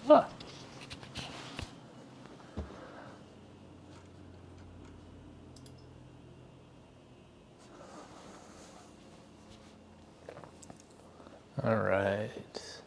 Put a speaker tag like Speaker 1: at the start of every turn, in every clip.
Speaker 1: Ah. All right.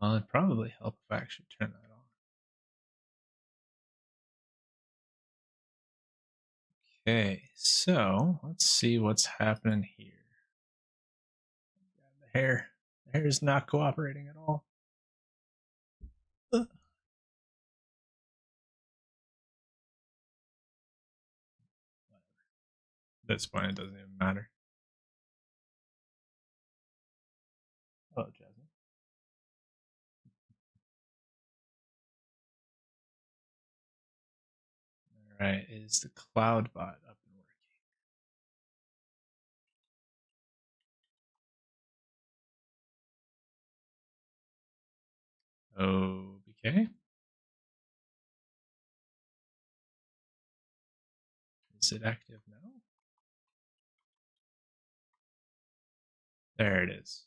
Speaker 1: Well, it'd probably help if I actually turn that on. Okay, so let's see what's happening here. Grab the hair. The hair is not cooperating at all. At this point, it doesn't even matter. Oh, Jasmine. All right, is the cloud bot up and working? Okay. Is it active now? There it is.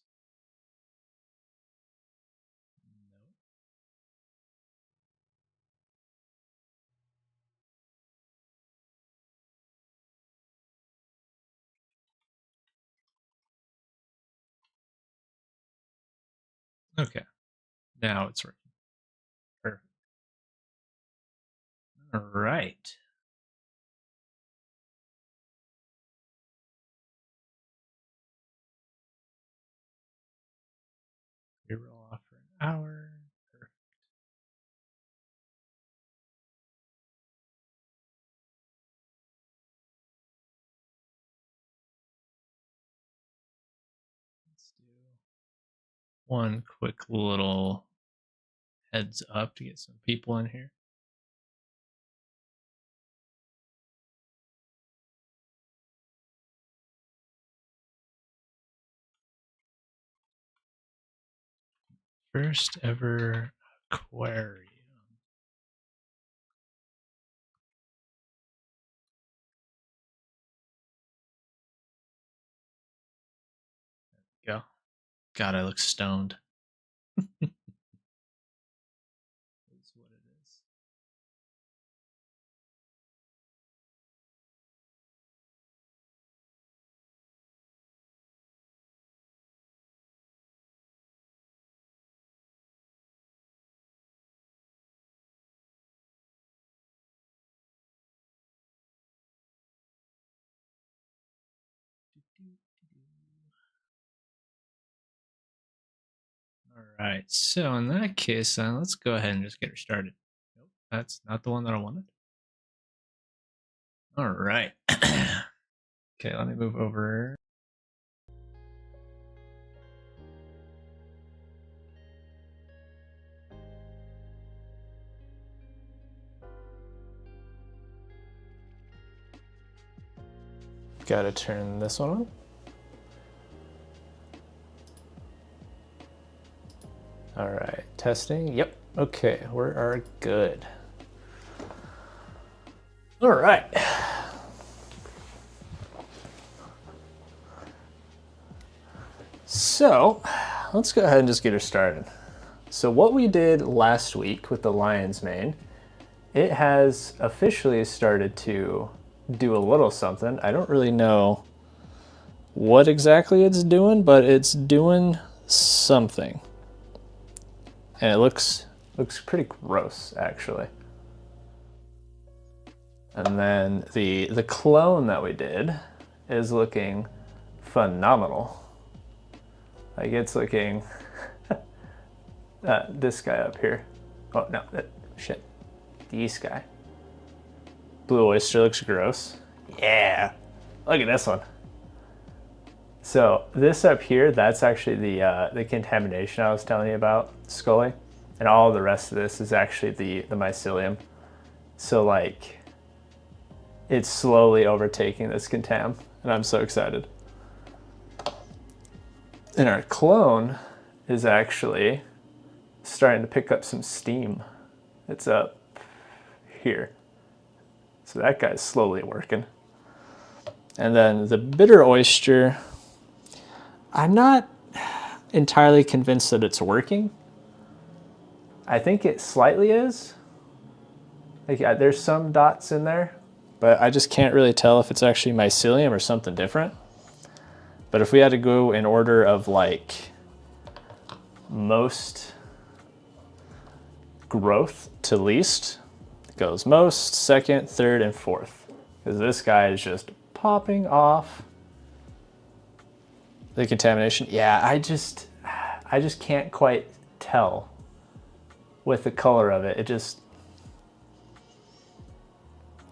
Speaker 1: No. Okay. Now it's working. Perfect. All right. Reroll off for an hour. Perfect. Let's do one quick little heads up to get some people in here. First ever aquarium. There we go. God, I look stoned. That's what it is. All right, so in that case, let's go ahead and just get her started. Nope, that's not the one that I wanted. All right. Okay, let me move over. Got to turn this one on. All right, testing. Yep. Okay, we are good. All right. So let's go ahead and just get her started. So what we did last week with the lion's mane, it has officially started to do a little something. I don't really know what exactly it's doing, but it's doing something. And it looks pretty gross, actually. And then the clone that we did is looking phenomenal. Like, it's looking this guy up here. Oh no, shit. This guy. Blue oyster looks gross. Yeah, look at this one. So this up here, that's actually the contamination I was telling you about, Scully, and all the rest of this is actually the mycelium. So like, it's slowly overtaking this contam, and I'm so excited. And our clone is actually starting to pick up some steam. It's up here. So that guy's slowly working. And then the bitter oyster, I'm not entirely convinced that it's working. I think it slightly is. Like, there's some dots in there, but I just can't really tell if it's actually mycelium or something different. But if we had to go in order of like most growth to least, it goes most, second, third, and fourth. Because this guy is just popping off the contamination. Yeah, I just can't quite tell with the color of it. It just,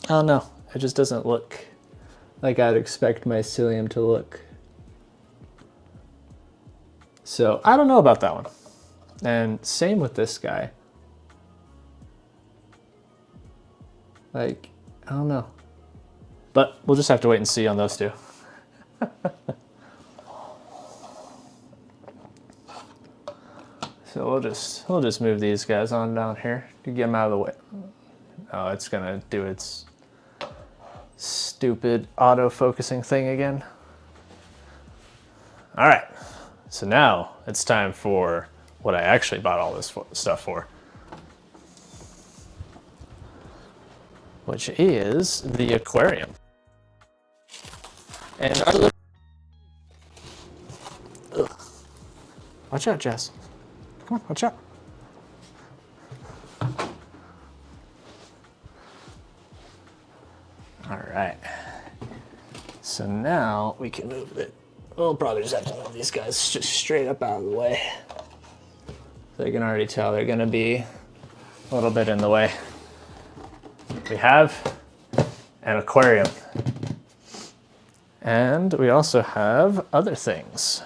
Speaker 1: I don't know. It just doesn't look like I'd expect my psyllium to look. So I don't know about that one. And same with this guy. Like, I don't know. But we'll just have to wait and see on those two. So we'll just move these guys on down here to get them out of the way. Oh, it's gonna do its stupid auto-focusing thing again. All right, so now it's time for what I actually bought all this stuff for, which is the aquarium. And our little... Watch out, Jess. Come on, watch out. All right. So now we can move it. We'll probably just have to move these guys just straight up out of the way. So you can already tell they're gonna be a little bit in the way. We have an aquarium. And we also have other things.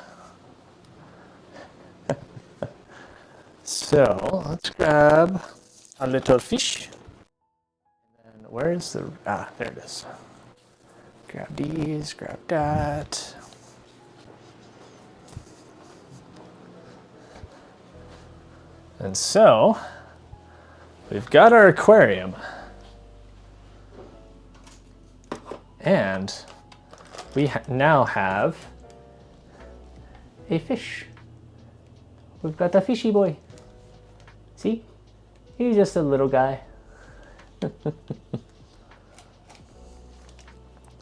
Speaker 1: So let's grab a little fish. And where's the, there it is. Grab these, grab that. And so we've got our aquarium. And we now have a fish. We've got a fishy boy. See? He's just a little guy.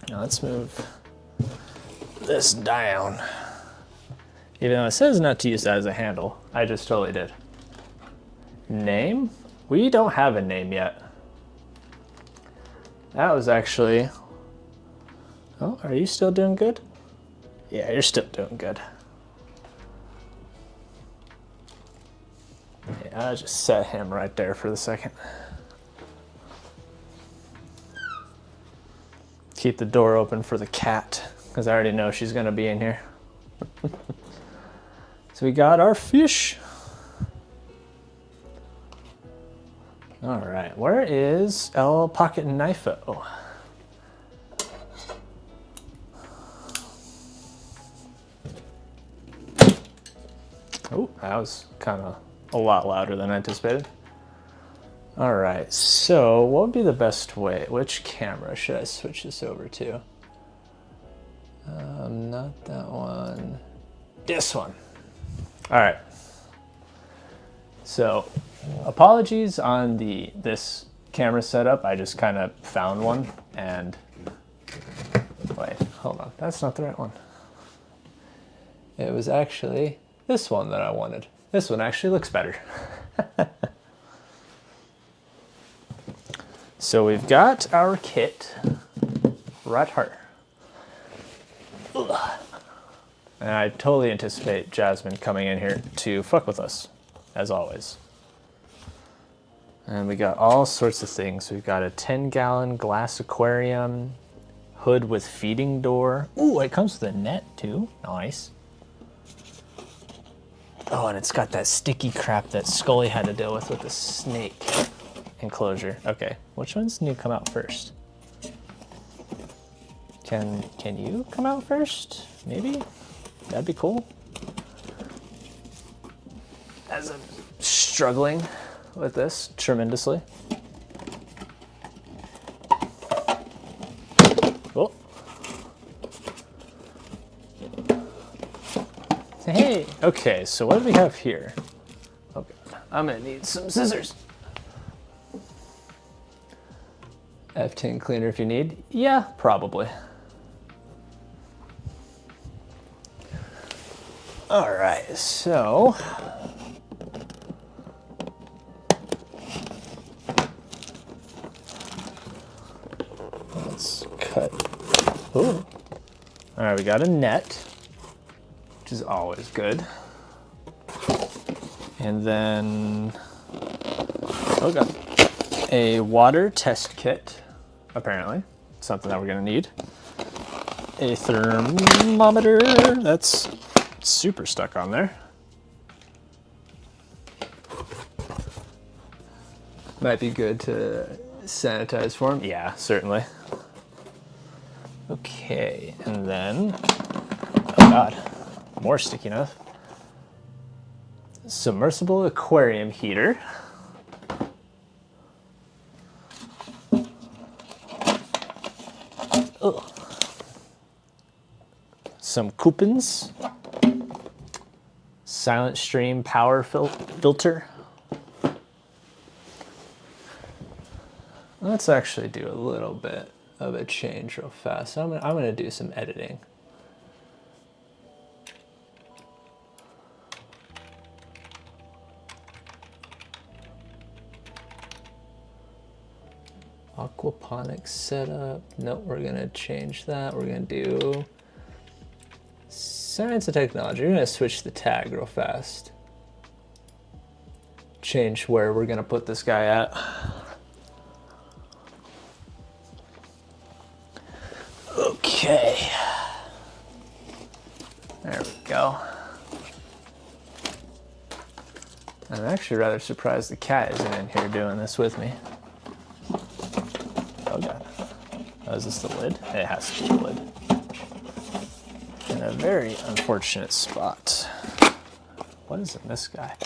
Speaker 1: Now let's move this down. Even though it says not to use that as a handle, I just totally did. Name? We don't have a name yet. That was actually... Oh, are you still doing good? Yeah, you're still doing good. Yeah, I'll just set him right there for the second. Keep the door open for the cat, because I already know she's gonna be in here. So we got our fish. All right, where is El Pocket Knifo? Oh, that was kind of a lot louder than anticipated. All right, so what would be the best way? Which camera should I switch this over to? Not that one. This one. All right. So, apologies on this camera setup. I just kind of found one and wait, hold on. That's not the right one. It was actually this one that I wanted. This one actually looks better. So we've got our kit right here. And I totally anticipate Jasmine coming in here to fuck with us, as always. And we got all sorts of things. We've got a 10-gallon glass aquarium, hood with feeding door. Ooh, it comes with a net too. Nice. Oh, and it's got that sticky crap that Scully had to deal with the snake enclosure. Okay, which ones need to come out first? Can you come out first? Maybe? That'd be cool. As I'm struggling with this tremendously. Oh. Hey, okay, so what do we have here? Okay, I'm gonna need some scissors. F10 cleaner if you need. Yeah, probably. All right, so let's cut. Ooh. All right, we got a net, which is always good. And then, oh god, a water test kit, apparently. Something that we're gonna need. A thermometer, that's super stuck on there. Might be good to sanitize for him. Yeah, certainly. Okay, and then, oh god, more sticky enough. Submersible aquarium heater. Ugh. Some coupons. Silent stream power filter. Let's actually do a little bit of a change real fast. I'm gonna do some editing. Aquaponics setup. Nope, we're gonna change that. We're gonna do science and technology. We're gonna switch the tag real fast. Change where we're gonna put this guy at. Okay. There we go. I'm actually rather surprised the cat isn't in here doing this with me. Oh god. Oh, is this the lid? It has to be the lid. In a very unfortunate spot. What is in this guy?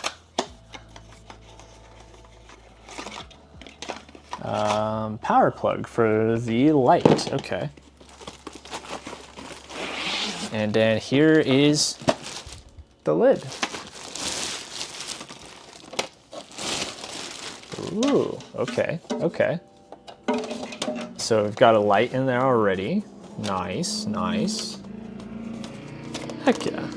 Speaker 1: Power plug for the light. Okay. And then here is the lid. Ooh, okay, okay. So we've got a light in there already. Nice, nice. Heck yeah.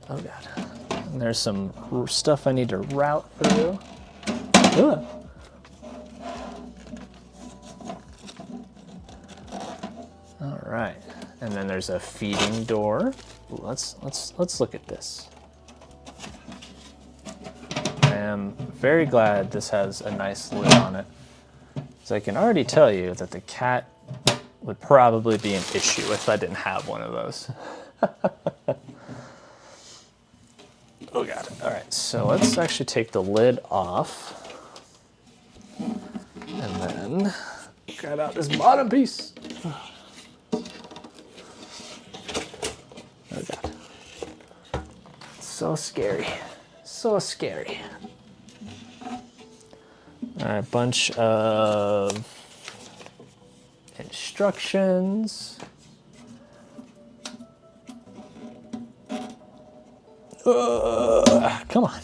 Speaker 1: Oh god. And there's some stuff I need to route through. Ugh. All right. And then there's a feeding door. Ooh, let's look at this. I am very glad this has a nice lid on it. So I can already tell you that the cat would probably be an issue if I didn't have one of those. Oh god. All right, so let's actually take the lid off. And then grab out this bottom piece. Oh god. So scary. So scary. All right, bunch of instructions. Come on.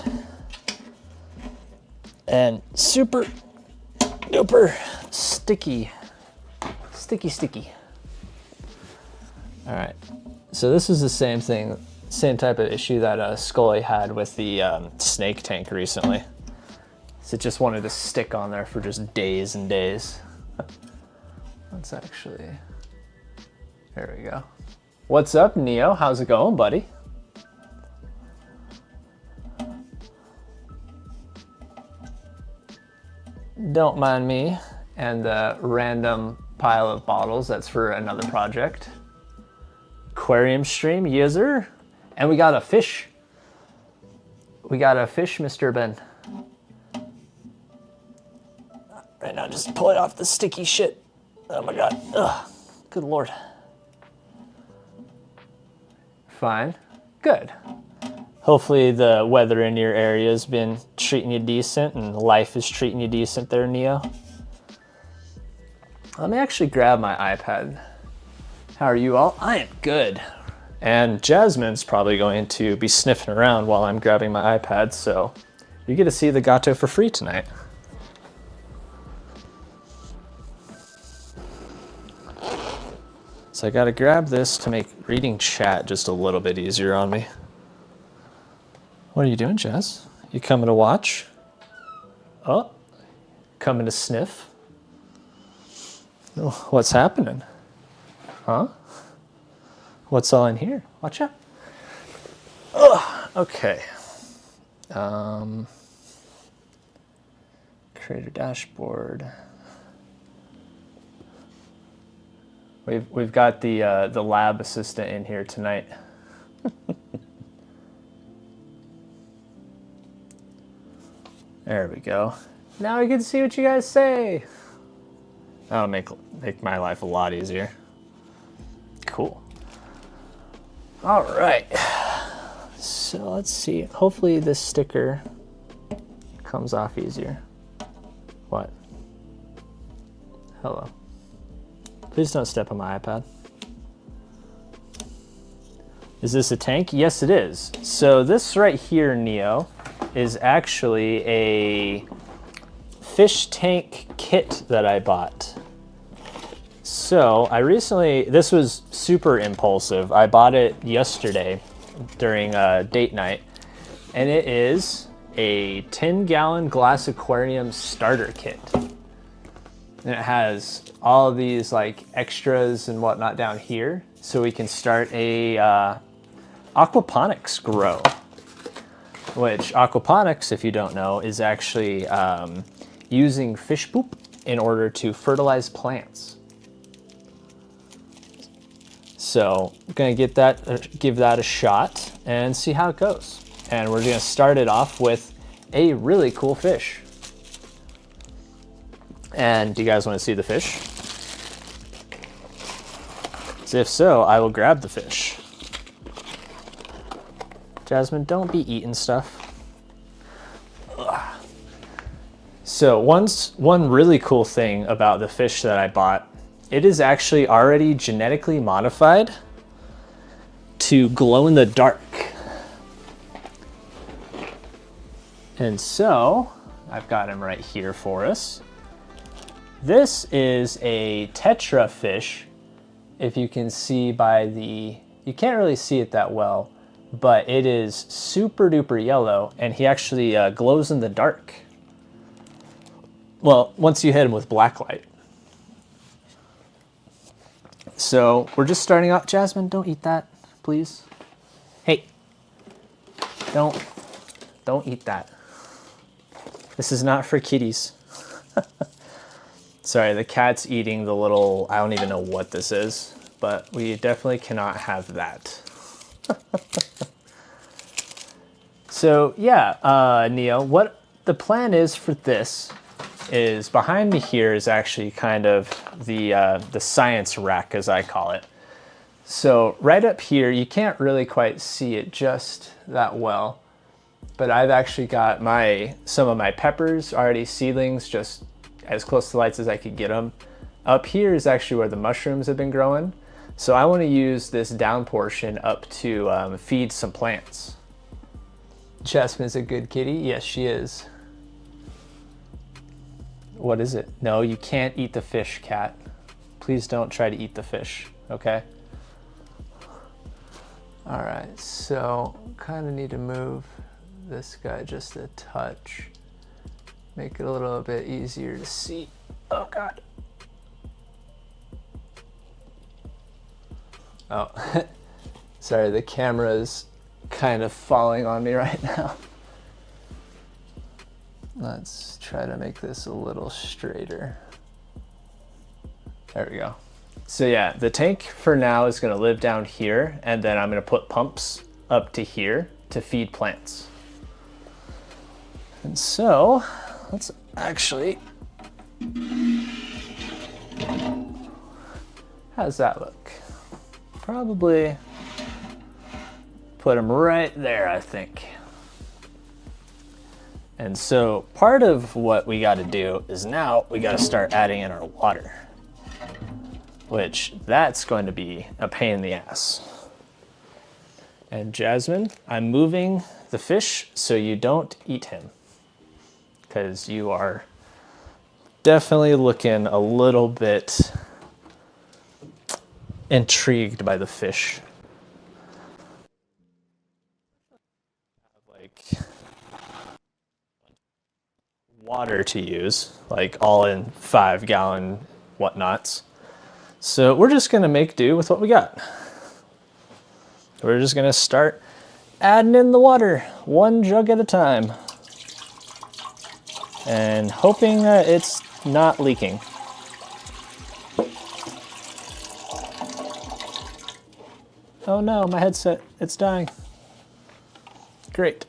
Speaker 1: And super duper sticky. Sticky. All right. So this is the same thing, same type of issue that Scully had with the snake tank recently. So it just wanted to stick on there for just days and days. Let's actually, there we go. What's up, Neo? How's it going, buddy? Don't mind me and the random pile of bottles. That's for another project. Aquarium stream, user. And we got a fish. We got a fish, Mr. Ben. Right now, just pull it off the sticky shit. Oh my god. Ugh. Good lord. Fine. Good. Hopefully the weather in your area has been treating you decent and life is treating you decent there, Neo. Let me actually grab my iPad. How are you all? I am good. And Jasmine's probably going to be sniffing around while I'm grabbing my iPad, so you get to see the gato for free tonight. So I gotta grab this to make reading chat just a little bit easier on me. What are you doing, Jess? You coming to watch? Oh, coming to sniff? Oh, what's happening? Huh? what's all in here. Watch out. Ugh, okay. Creator dashboard. We've got the lab assistant in here tonight. There we go. Now we can see what you guys say. That'll make my life a lot easier. Cool. All right. So let's see. Hopefully this sticker comes off easier. What? Hello. Please don't step on my iPad. Is this a tank? Yes, it is. So this right here, Neo, is actually a fish tank kit that I bought. So this was super impulsive. I bought it yesterday during date night, and it is a 10-gallon glass aquarium starter kit. And it has all of these like extras and whatnot down here, so we can start a aquaponics grow. Which aquaponics, if you don't know, is actually using fish poop in order to fertilize plants. So I'm gonna give that a shot and see how it goes. And we're gonna start it off with a really cool fish. And do you guys want to see the fish? So if so, I will grab the fish. Jasmine, don't be eating stuff. Ugh. So one really cool thing about the fish that I bought, it is actually already genetically modified to glow in the dark. And so I've got him right here for us. This is a tetra fish. If you can see by you can't really see it that well, but it is super duper yellow, and he actually glows in the dark. Well, once you hit him with black light. So we're just starting out. Jasmine, don't eat that, please. Hey, don't eat that. This is not for kitties. Sorry, the cat's eating the little, I don't even know what this is, but we definitely cannot have that. So yeah, Neo, what the plan is for this is behind me here is actually kind of the science rack, as I call it. So right up here, you can't really quite see it just that well, but I've actually got some of my peppers, already seedlings, just as close to the lights as I could get them. Up here is actually where the mushrooms have been growing. So I want to use this down portion up to feed some plants. Jasmine's a good kitty. Yes, she is. What is it? No, you can't eat the fish, cat. Please don't try to eat the fish, okay? All right, so kind of need to move this guy just a touch. Make it a little bit easier to see. Oh God. Oh, sorry, the camera's kind of falling on me right now. Let's try to make this a little straighter. There we go. So yeah, the tank for now is gonna live down here, and then I'm gonna put pumps up to here to feed plants. And so, let's actually, how's that look? Probably put them right there, I think. And so part of what we got to do is now we got to start adding in our water, which that's going to be a pain in the ass. And Jasmine, I'm moving the fish so you don't eat him, because you are definitely looking a little bit intrigued by the fish. Like water to use, like all in 5-gallon whatnots. So we're just gonna make do with what we got. We're just gonna start adding in the water, one jug at a time. And hoping that it's not leaking. Oh no, my headset, it's dying. Great.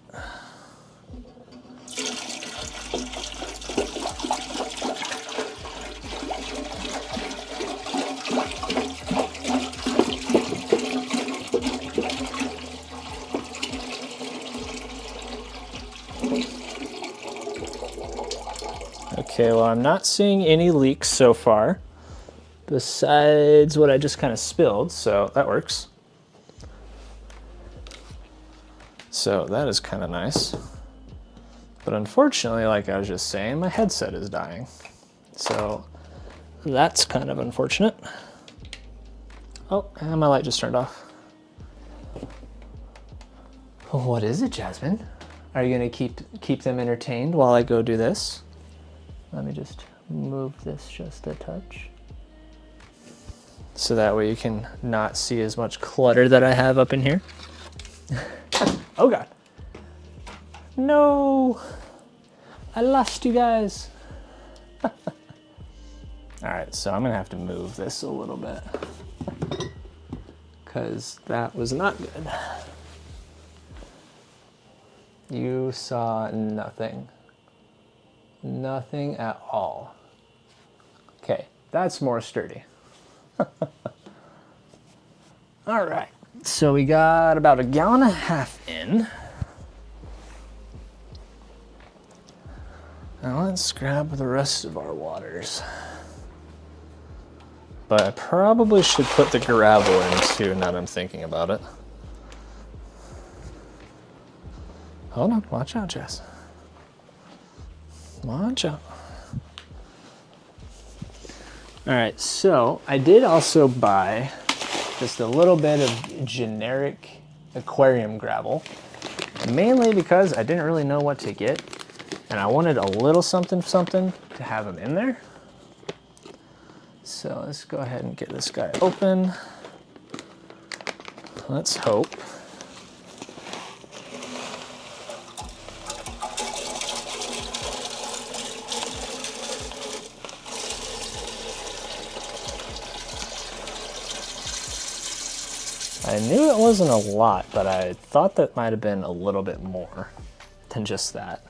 Speaker 1: Okay, well, I'm not seeing any leaks so far, besides what I just kind of spilled, so that works. So that is kind of nice. But unfortunately, like I was just saying, my headset is dying. So that's kind of unfortunate. Oh, and my light just turned off. What is it, Jasmine? Are you gonna keep them entertained while I go do this? Let me just move this just a touch. So that way you can not see as much clutter that I have up in here. Oh God. No, I lost you guys. All right, so I'm gonna have to move this a little bit because that was not good. You saw nothing. Nothing at all. Okay, that's more sturdy. All right, so we got about 1.5 gallons in. Now let's grab the rest of our waters. But I probably should put the gravel in too, now that I'm thinking about it. Hold on, watch out, Jess. Watch out. All right, so I did also buy just a little bit of generic aquarium gravel, mainly because I didn't really know what to get, and I wanted a little something to have them in there. So let's go ahead and get this guy open. Let's hope. I knew it wasn't a lot, but I thought that might have been a little bit more than just that.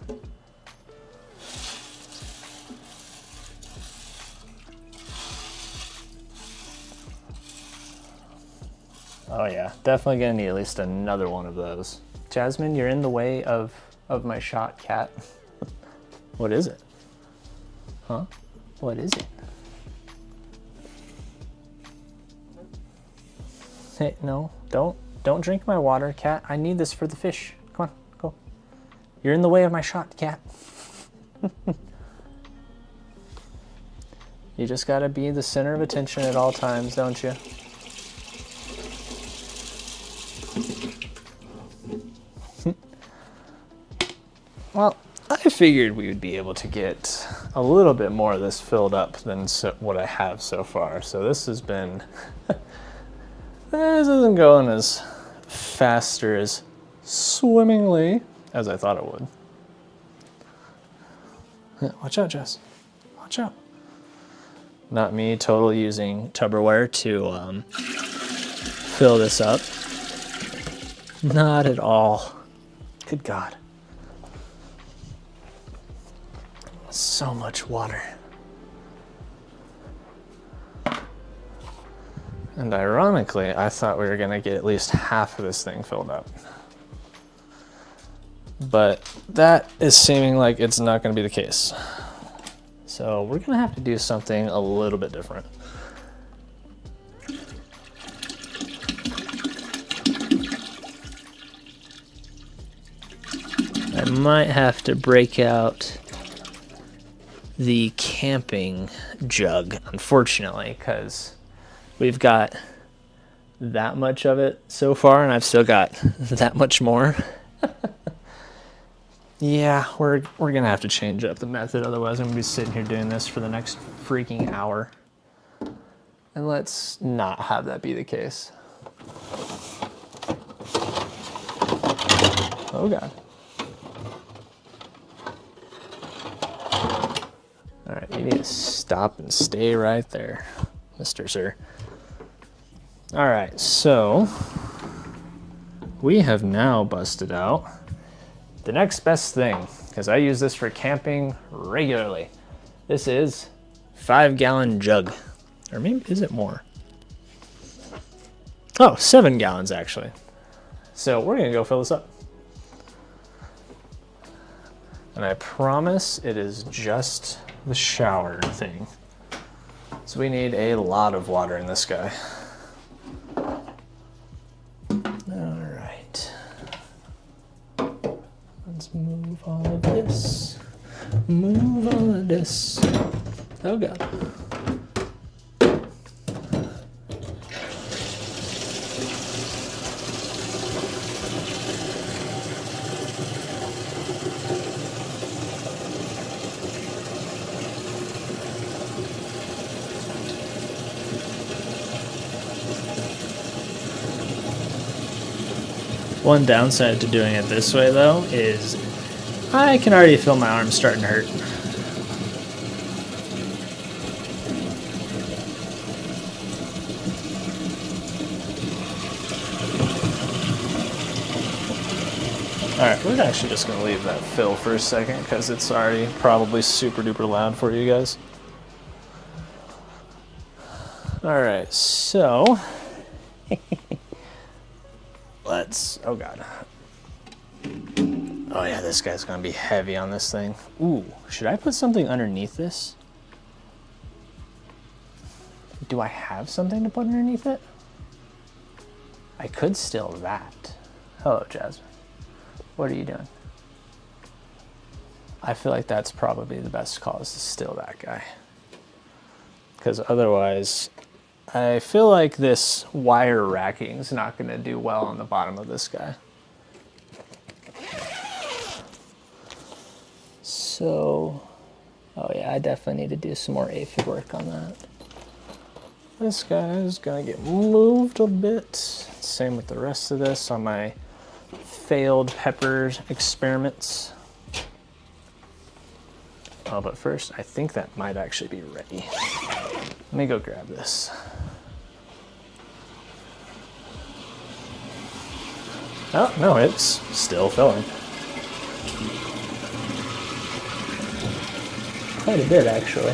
Speaker 1: Oh yeah, definitely gonna need at least another one of those. Jasmine, you're in the way of my shot, cat. What is it? Huh? What is it? Hey, no, don't drink my water, cat. I need this for the fish. Come on, go. You're in the way of my shot, cat. You just gotta be the center of attention at all times, don't you? Well, I figured we would be able to get a little bit more of this filled up than what I have so far. So this has been, this isn't going as fast or as swimmingly as I thought it would. Watch out, Jess. Watch out. Not me totally using Tupperware to fill this up. Not at all. Good God. So much water. And ironically, I thought we were gonna get at least half of this thing filled up. But that is seeming like it's not gonna be the case. So we're gonna have to do something a little bit different. I might have to break out the camping jug, unfortunately, because we've got that much of it so far and I've still got that much more. Yeah, we're gonna have to change up the method, otherwise I'm gonna be sitting here doing this for the next freaking hour. And let's not have that be the case. Oh God. All right, you need to stop and stay right there, Mr. Sir. All right, so we have now busted out the next best thing, because I use this for camping regularly. This is 5-gallon jug, or maybe is it more? Oh, 7 gallons actually. So we're gonna go fill this up. And I promise it is just the shower thing. So we need a lot of water in this guy. All right. Let's move all of this. Move all of this. Oh God. One downside to doing it this way, though, is I can already feel my arms starting to hurt. Alright, we're actually just going to leave that fill for a second because it's already probably super duper loud for you guys. Alright, so let's, oh God. Oh yeah, this guy's gonna be heavy on this thing. Ooh, should I put something underneath this? Do I have something to put underneath it? I could still that. Hello, Jasmine. What are you doing? I feel like that's probably the best call, is to still that guy. Because otherwise, I feel like this wire racking is not going to do well on the bottom of this guy. So, oh yeah, I definitely need to do some more aphid work on that. This guy is going to get moved a bit. Same with the rest of this on my failed peppers experiments. Oh, but first, I think that might actually be ready. Let me go grab this. Oh, no, it's still filling. Quite a bit, actually.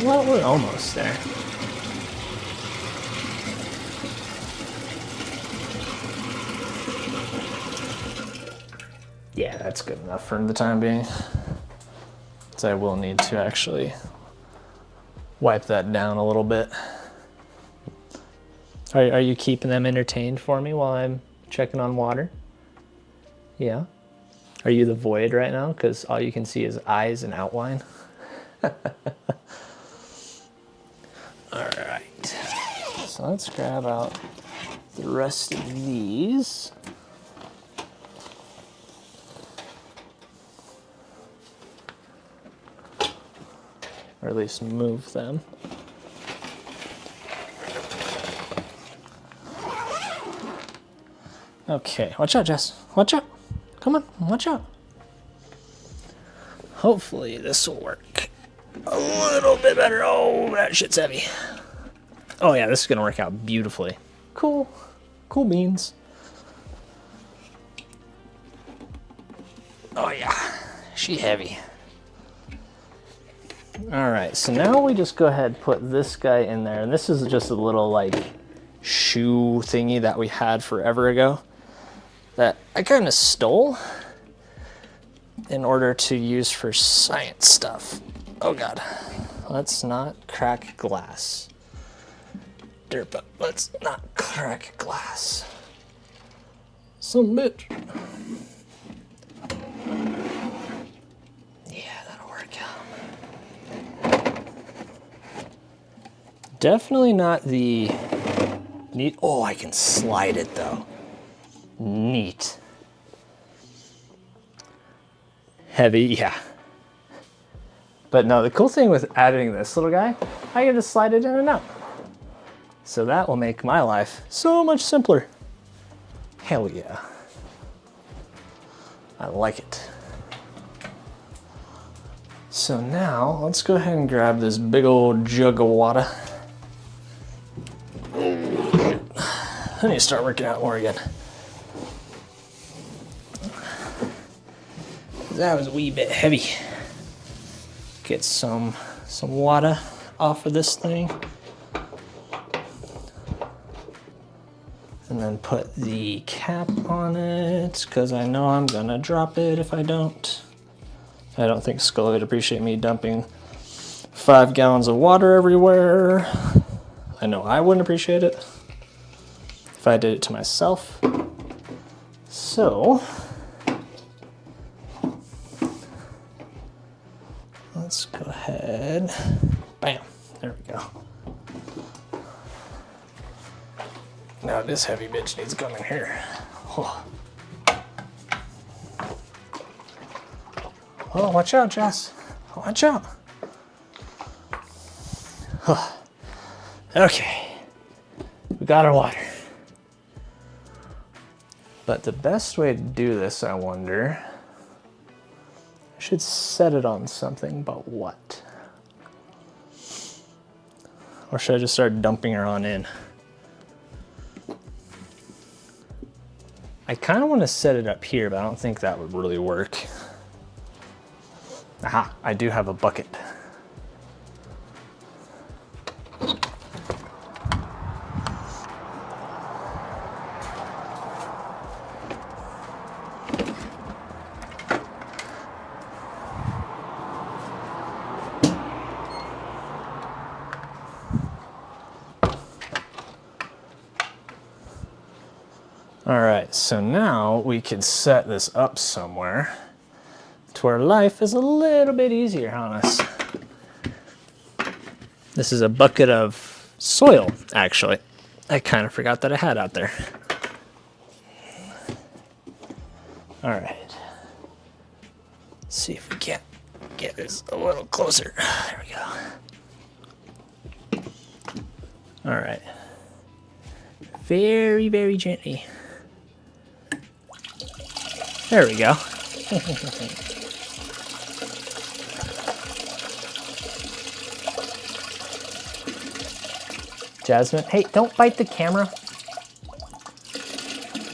Speaker 1: Well, we're almost there. Yeah, that's good enough for the time being. So I will need to actually wipe that down a little bit. Are you keeping them entertained for me while I'm checking on water? Yeah. Are you the void right now? Because all you can see is eyes and outline. All right. So let's grab out the rest of these. Or at least move them. Okay, watch out, Jess. Watch out. Come on, watch out. Hopefully this will work a little bit better. Oh, that shit's heavy. Oh yeah, this is gonna work out beautifully. Cool. Cool beans. Oh yeah, she heavy. All right, so now we just go ahead and put this guy in there. And this is just a little like shoe thingy that we had forever ago that I kind of stole in order to use for science stuff. Oh God, let's not crack glass. Derpa, let's not crack glass. Some bitch. Yeah, that'll work out. Definitely not the neat. Oh, I can slide it though. Neat. Heavy, yeah. But no, the cool thing with adding this little guy, I can just slide it in and out. So that will make my life so much simpler. Hell yeah. I like it. So now let's go ahead and grab this big old jug of water. I need to start working out more again. That was a wee bit heavy. Get some water off of this thing. And then put the cap on it, because I know I'm gonna drop it if I don't. I don't think Scully would appreciate me dumping 5 gallons of water everywhere. I know I wouldn't appreciate it if I did it to myself. So, let's go ahead. Bam, there we go. Now this heavy bitch needs to come in here. Oh, watch out, Jess. Watch out. Oh. Okay, we got our water. But the best way to do this, I wonder, I should set it on something, but what? Or should I just start dumping her on in? I kind of want to set it up here, but I don't think that would really work. Aha, I do have a bucket. All right, so now we can set this up somewhere to where life is a little bit easier on us. This is a bucket of soil, actually. I kind of forgot that I had out there. All right. Let's see if we can't get this a little closer. There we go. All right. Very, very gently. There we go. Jasmine, hey, don't bite the camera.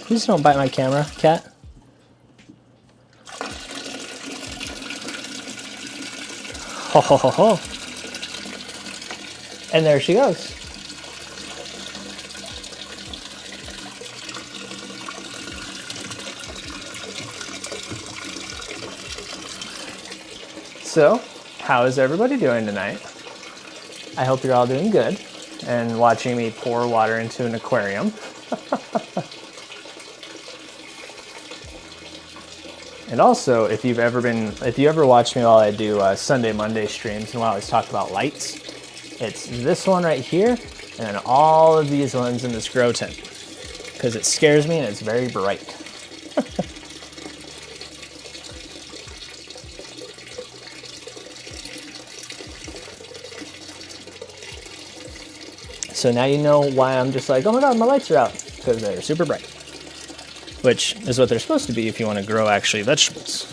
Speaker 1: Please don't bite my camera, cat. Ho ho ho ho. And there she goes. So, how is everybody doing tonight? I hope you're all doing good and watching me pour water into an aquarium. And also, if you ever watch me while I do Sunday, Monday streams and while I always talk about lights, it's this one right here and then all of these ones in this grow tent because it scares me and it's very bright. So now you know why I'm just like, oh my god, my lights are out, because they're super bright. Which is what they're supposed to be if you want to grow actually vegetables.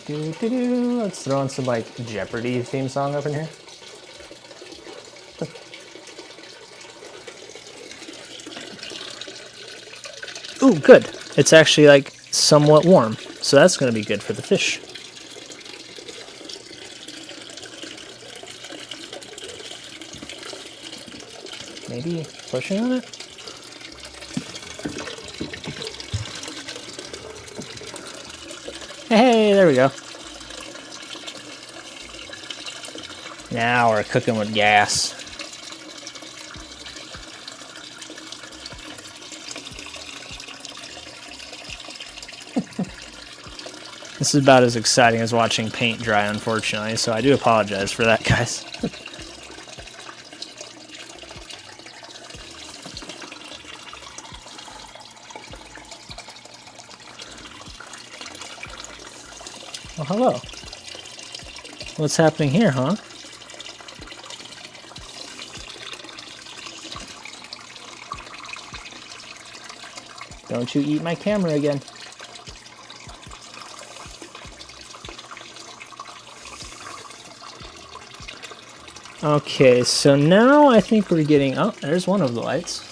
Speaker 1: Let's throw on some like Jeopardy theme song up in here. Ooh, good. It's actually like somewhat warm, so that's going to be good for the fish. Maybe pushing on it? Hey, there we go. Now we're cooking with gas. This is about as exciting as watching paint dry, unfortunately, so I do apologize for that, guys.
Speaker 2: Well, hello. What's happening here, huh? Don't you eat my camera again. Okay, so now I think we're getting... Oh, there's one of the lights.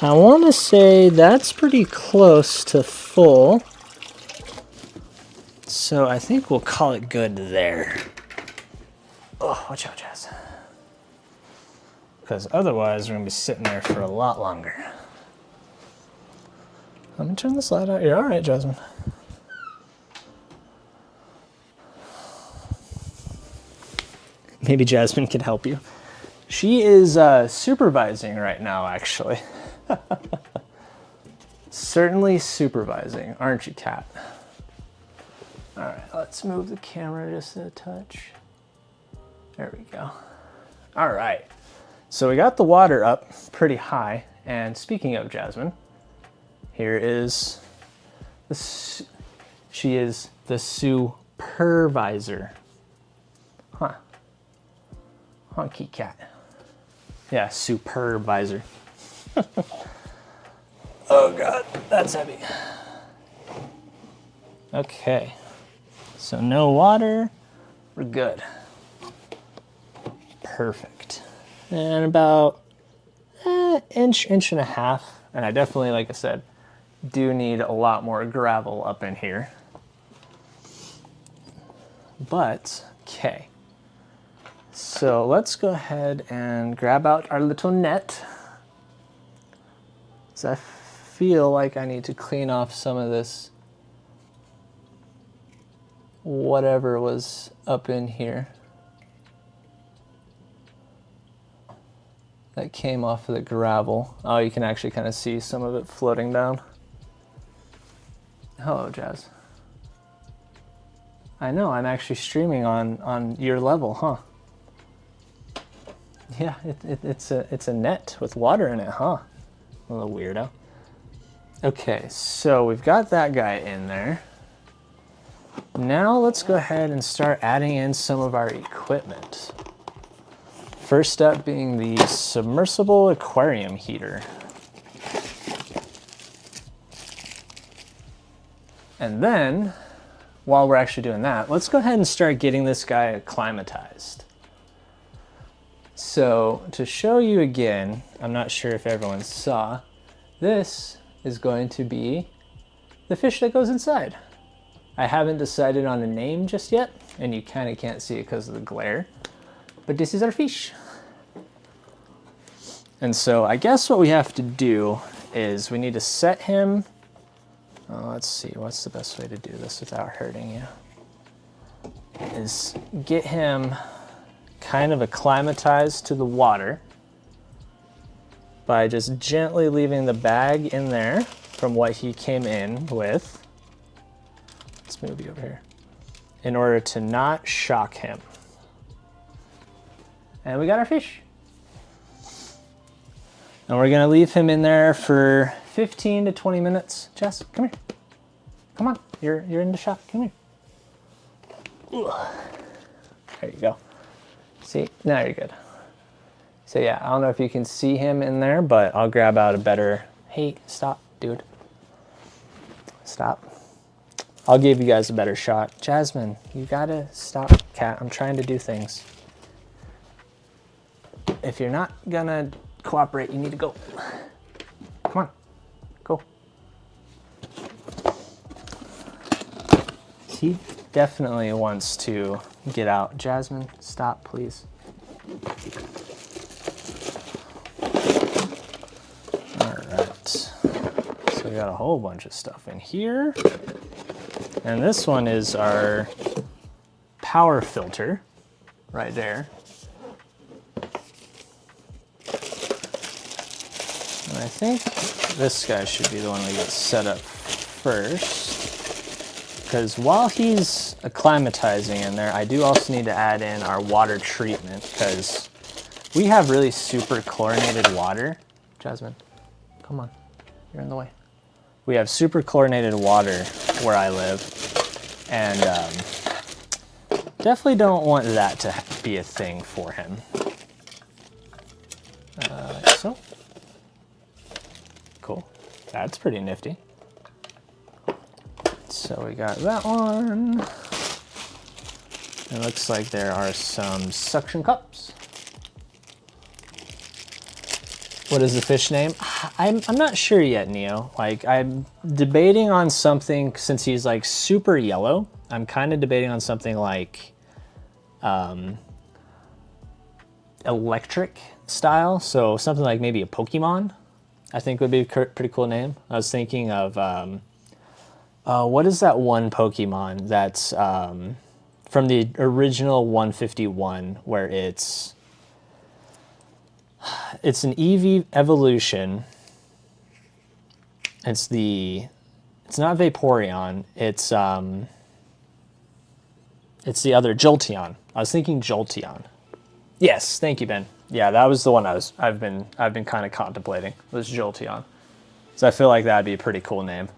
Speaker 2: I want to say that's pretty close to full. So I think we'll call it good there. Oh, watch out, Jazz. Because otherwise we're going to be sitting there for a lot longer. Let me turn this light out. You're all right, Jasmine. Maybe Jasmine can help you. She is supervising right now, actually. Certainly supervising, aren't you, Kat? All right, let's move the camera just a touch. There we go. All right, so we got the water up pretty high. And speaking of Jasmine, here is she is the supervisor. Huh. Honky cat. Yeah, supervisor. Oh God, that's heavy. Okay, so no water, we're good. Perfect. And about inch and a half. And I definitely, like I said, do need a lot more gravel up in here. But, okay. So let's go ahead and grab out our little net. So I feel like I need to clean off some of this whatever was up in here that came off of the gravel. Oh, you can actually kind of see some of it floating down. Hello, Jazz. I know, I'm actually streaming on your level, huh? Yeah, it's a net with water in it, huh? A little weirdo. Okay, so we've got that guy in there. Now let's go ahead and start adding in some of our equipment. First up being the submersible aquarium heater. And then, while we're actually doing that, let's go ahead and start getting this guy acclimatized. So to show you again, I'm not sure if everyone saw, this is going to be the fish that goes inside. I haven't decided on a name just yet, and you kind of can't see it because of the glare, but this is our fish. And so I guess what we have to do is we need to set him, let's see, what's the best way to do this without hurting you? Is get him kind of acclimatized to the water by just gently leaving the bag in there from what he came in with. Let's move you over here. In order to not shock him. And we got our fish. And we're gonna leave him in there for 15 to 20 minutes. Jess, come here. Come on, you're in the shot, come here. There you go. See, now you're good. So yeah, I don't know if you can see him in there, but I'll grab out a better, hey, stop, dude. Stop. I'll give you guys a better shot. Jasmine, you gotta stop, cat. I'm trying to do things. If you're not gonna cooperate, you need to go. Come on, go. He definitely wants to get out. Jasmine, stop, please. All right, so we got a whole bunch of stuff in here. And this one is our power filter right there. And I think this guy should be the one that gets set up first. Because while he's acclimatizing in there, I do also need to add in our water treatment because we have really super chlorinated water. Jasmine, come on. You're in the way. We have super chlorinated water where I live, and definitely don't want that to be a thing for him. Like so. Cool. That's pretty nifty. So we got that one. It looks like there are some suction cups. What is the fish name? I'm not sure yet, Neo. Like, I'm debating on something, since he's like super yellow, I'm kind of debating on something like electric style. So something like maybe a Pokemon, I think would be a pretty cool name. I was thinking of, what is that one Pokemon that's from the original 151, where it's an EV evolution. It's not Vaporeon. It's the other Jolteon. I was thinking Jolteon. Yes, thank you, Ben. Yeah, that was the one I've been kind of contemplating, was Jolteon. So I feel like that'd be a pretty cool name.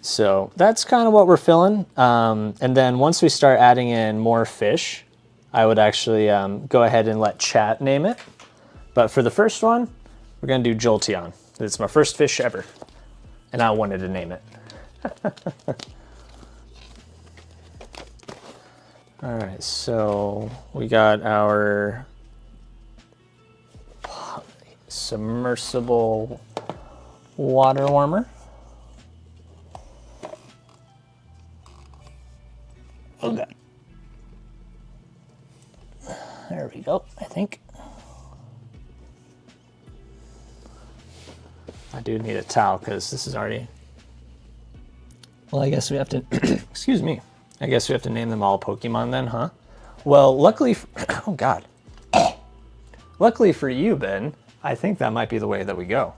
Speaker 2: So that's kind of what we're filling. And then once we start adding in more fish, I would actually go ahead and let chat name it. But for the first one, we're gonna do Jolteon. It's my first fish ever, and I wanted to name it. All right, so we got our submersible water warmer. Oh God. There we go, I think. I do need a towel because this is already... Well, I guess we have to... Excuse me. I guess we have to name them all Pokemon then, huh? Well, luckily... Oh, God. Luckily for you, Ben, I think that might be the way that we go.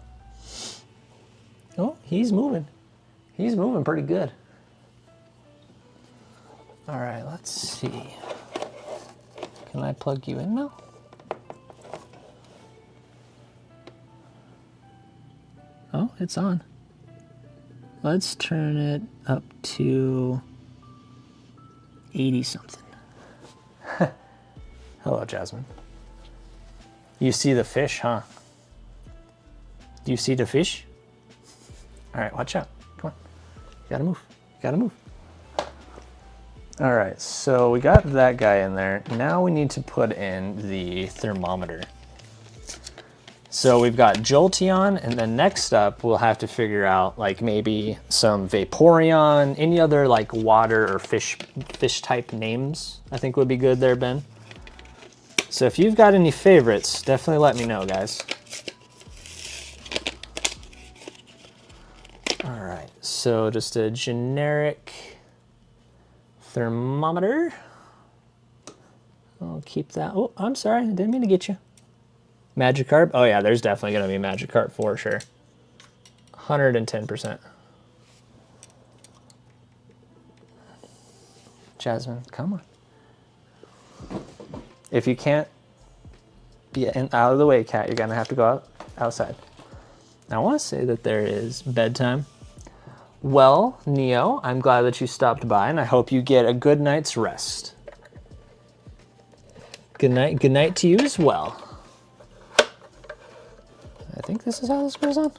Speaker 2: Oh, he's moving. He's moving pretty good. All right, let's see. Can I plug you in now? Oh, it's on. Let's turn it up to 80 something. Hello, Jasmine. You see the fish, huh? Do you see the fish? All right, watch out. Come on. You gotta move. You gotta move. All right, so we got that guy in there. Now we need to put in the thermometer. So we've got Jolteon, and then next up we'll have to figure out like maybe some Vaporeon, any other like water or fish type names I think would be good there, Ben. So if you've got any favorites, definitely let me know, guys. All right, so just a generic thermometer. I'll keep that. Oh, I'm sorry, I didn't mean to get you. Magikarp? Oh yeah, there's definitely gonna be Magikarp for sure. 110%. Jasmine, come on. If you can't be out of the way, cat, you're gonna have to go outside. Now, I wanna say that there is bedtime. Well, Neo, I'm glad that you stopped by, and I hope you get a good night's rest. Good night to you as well. I think this is how this goes on.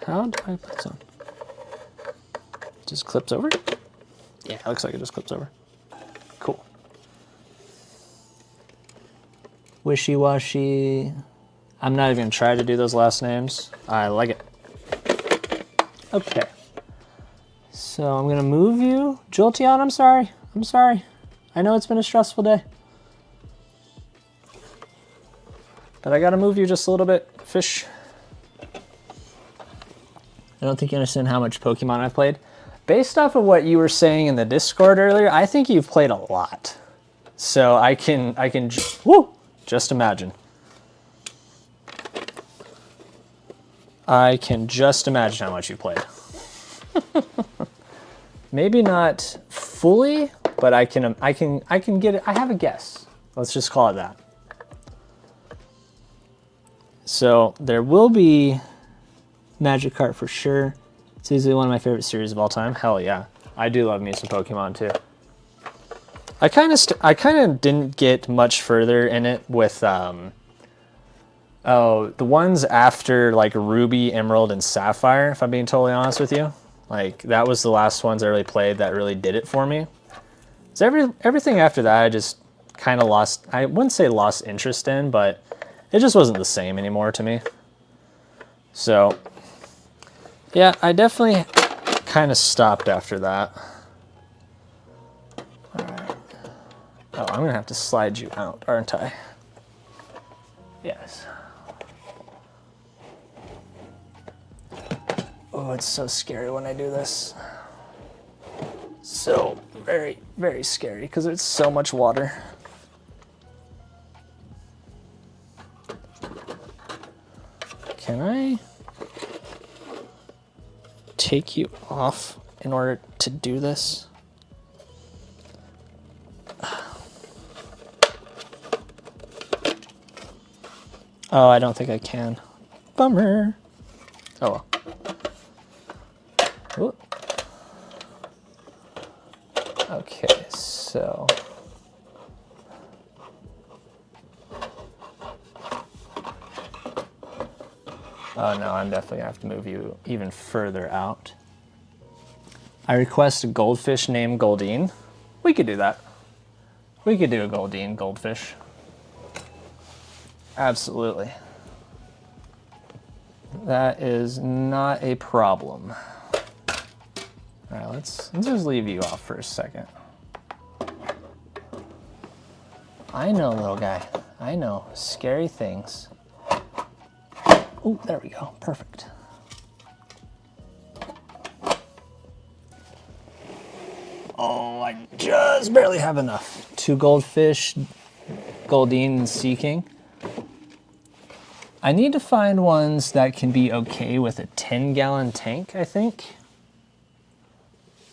Speaker 2: How do I put this on? Just clips over? Yeah, it looks like it just clips over. Cool. Wishy-washy. I'm not even gonna try to do those last names. I like it. Okay. So I'm gonna move you. Jolteon, I'm sorry. I'm sorry. I know it's been a stressful day. But I gotta move you just a little bit, fish. I don't think you understand how much Pokemon I've played. Based off of what you were saying in the Discord earlier, I think you've played a lot. So I can just imagine. I can just imagine how much you played. Maybe not fully, but I can get it. I have a guess. Let's just call it that. So there will be Magikarp for sure. It's easily one of my favorite series of all time. Hell yeah. I do love me some Pokemon too. I kind of didn't get much further in it with the ones after like Ruby, Emerald, and Sapphire, if I'm being totally honest with you. Like that was the last ones I really played that really did it for me. So everything after that I just kind of lost, I wouldn't say lost interest in, but it just wasn't the same anymore to me. So yeah, I definitely kind of stopped after that. All right. Oh, I'm gonna have to slide you out, aren't I? Yes. Oh, it's so scary when I do this. So very, very scary because it's so much water. Can I take you off in order to do this? Oh, I don't think I can. Bummer. Oh well. Ooh. Okay, so. Oh no, I'm definitely gonna have to move you even further out. I request a goldfish named Goldine. We could do that. We could do a Goldine goldfish. Absolutely. That is not a problem. All right, let's just leave you off for a second. I know, little guy. I know. Scary things. Oh, there we go. Perfect. Oh, I just barely have enough. 2 goldfish, Goldine and Sea King. I need to find ones that can be okay with a 10-gallon tank, I think.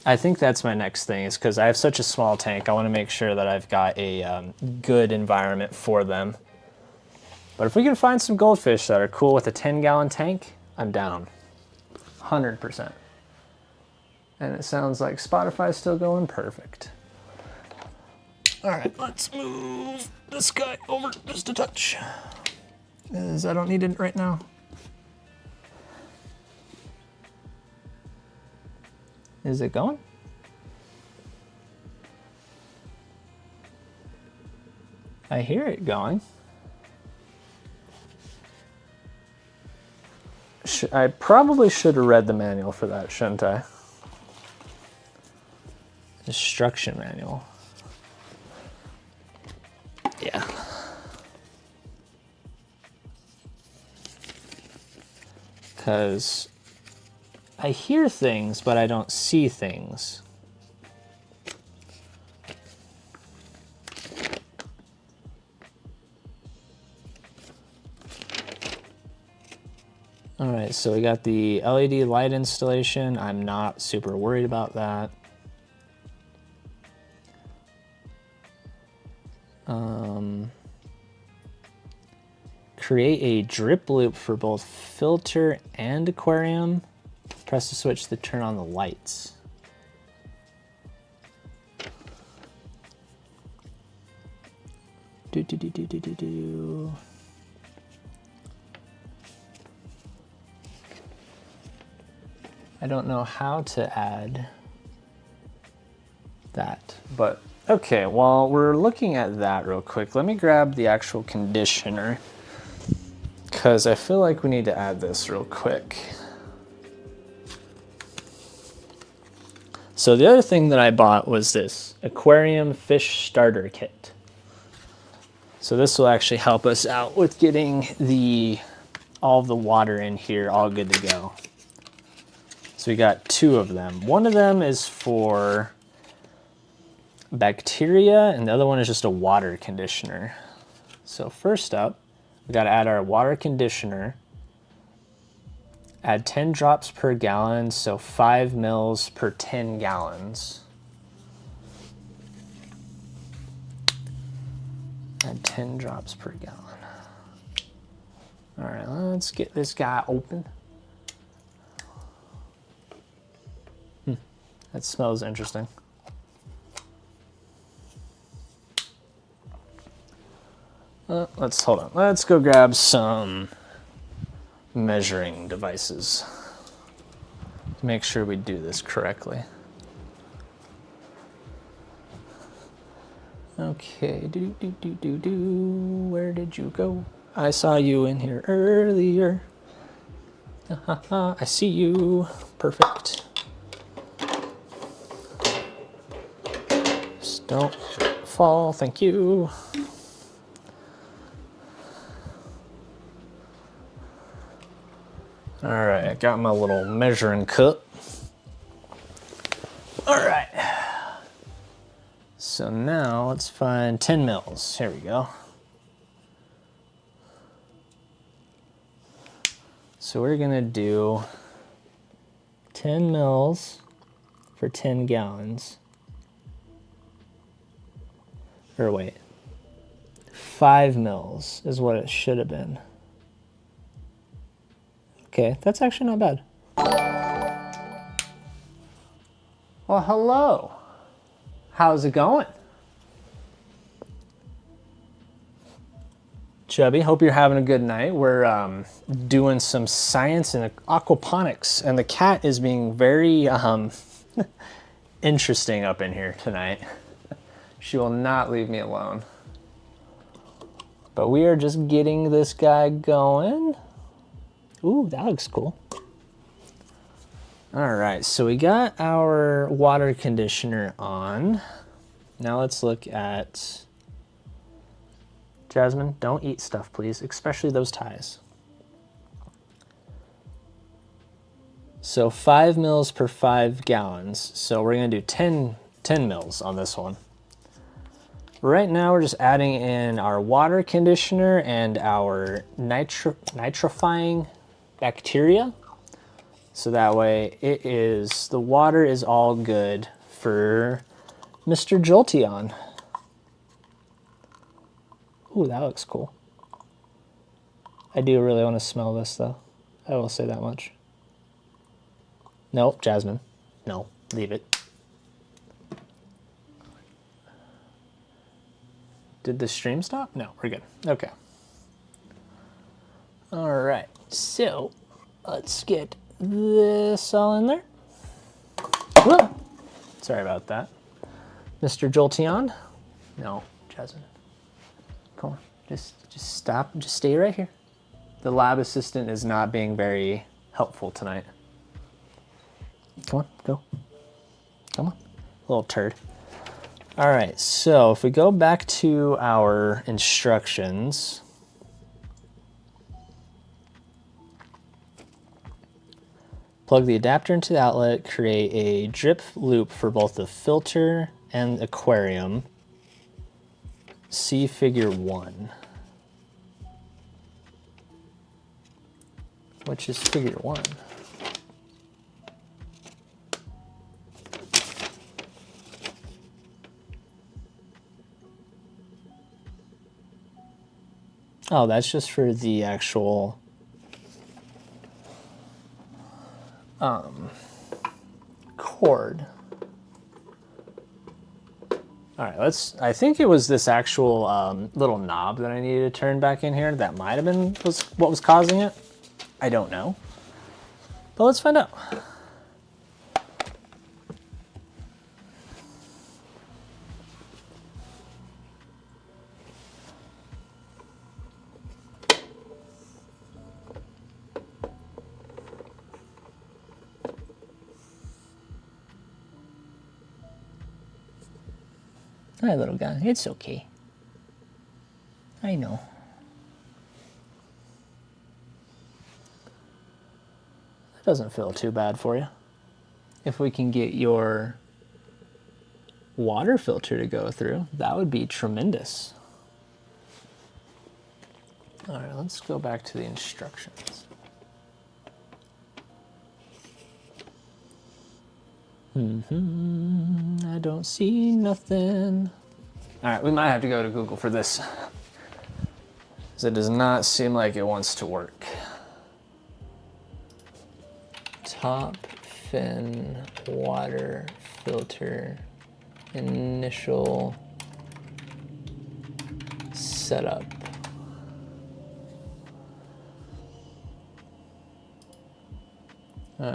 Speaker 2: I think that's my next thing, is because I have such a small tank, I want to make sure that I've got a good environment for them. But if we can find some goldfish that are cool with a 10-gallon tank, I'm down. 100%. And it sounds like Spotify's still going perfect. All right, let's move this guy over just a touch, because I don't need it right now. Is it going? I hear it going. I probably should have read the manual for that, shouldn't I? Instruction manual. Yeah. Because I hear things, but I don't see things. All right, so we got the LED light installation. I'm not super worried about that. Create a drip loop for both filter and aquarium. Press the switch to turn on the lights. I don't know how to add that, but okay, while we're looking at that real quick, let me grab the actual conditioner, because I feel like we need to add this real quick. So the other thing that I bought was this Aquarium fish starter kit. So this will actually help us out with getting all of the water in here all good to go. So we got 2 of them. One of them is for bacteria and the other one is just a water conditioner. So first up, we got to add our water conditioner. Add 10 drops per gallon, so 5 mils per 10 gallons. Add 10 drops per gallon. All right, let's get this guy open. That smells interesting. Hold on. Let's go grab some measuring devices to make sure we do this correctly. Okay, where did you go? I saw you in here earlier. I see you. Perfect. Just don't fall, thank you. All right, I got my little measuring cup. All right. So now let's find 10 mils. Here we go. So we're gonna do 10 mils for 10 gallons. Or wait, 5 mils is what it should have been. Okay, that's actually not bad. Well, hello. How's it going? Chubby, hope you're having a good night. We're doing some science and aquaponics, and the cat is being very interesting up in here tonight. She will not leave me alone. But we are just getting this guy going. Ooh, that looks cool. All right, so we got our water conditioner on. Now let's look at, Jasmine, don't eat stuff, please, especially those ties. So 5 mils per 5 gallons. So we're gonna do 10 mils on this one. Right now we're just adding in our water conditioner and our nitrifying bacteria. So that way the water is all good for Mr. Jolteon. Ooh, that looks cool. I do really want to smell this though. I will say that much. Nope, Jasmine. No, leave it. Did the stream stop? No, we're good. Okay. All right, so let's get this all in there. Whoa. Sorry about that. Mr. Jolteon? No, Jasmine. Come on, just stop, just stay right here. The lab assistant is not being very helpful tonight. Come on, go. Come on, little turd. All right, so if we go back to our instructions, plug the adapter into the outlet, create a drip loop for both the filter and aquarium. See figure 1. Which is figure 1? Oh, that's just for the actual cord. All right, I think it was this actual little knob that I needed to turn back in here. That might have been what was causing it. I don't know. But let's find out. Hi, little guy. It's okay. I know. That doesn't feel too bad for you. If we can get your water filter to go through, that would be tremendous. All right, let's go back to the instructions. I don't see nothing. All right, we might have to go to Google for this, because it does not seem like it wants to work. Top fin water filter initial setup.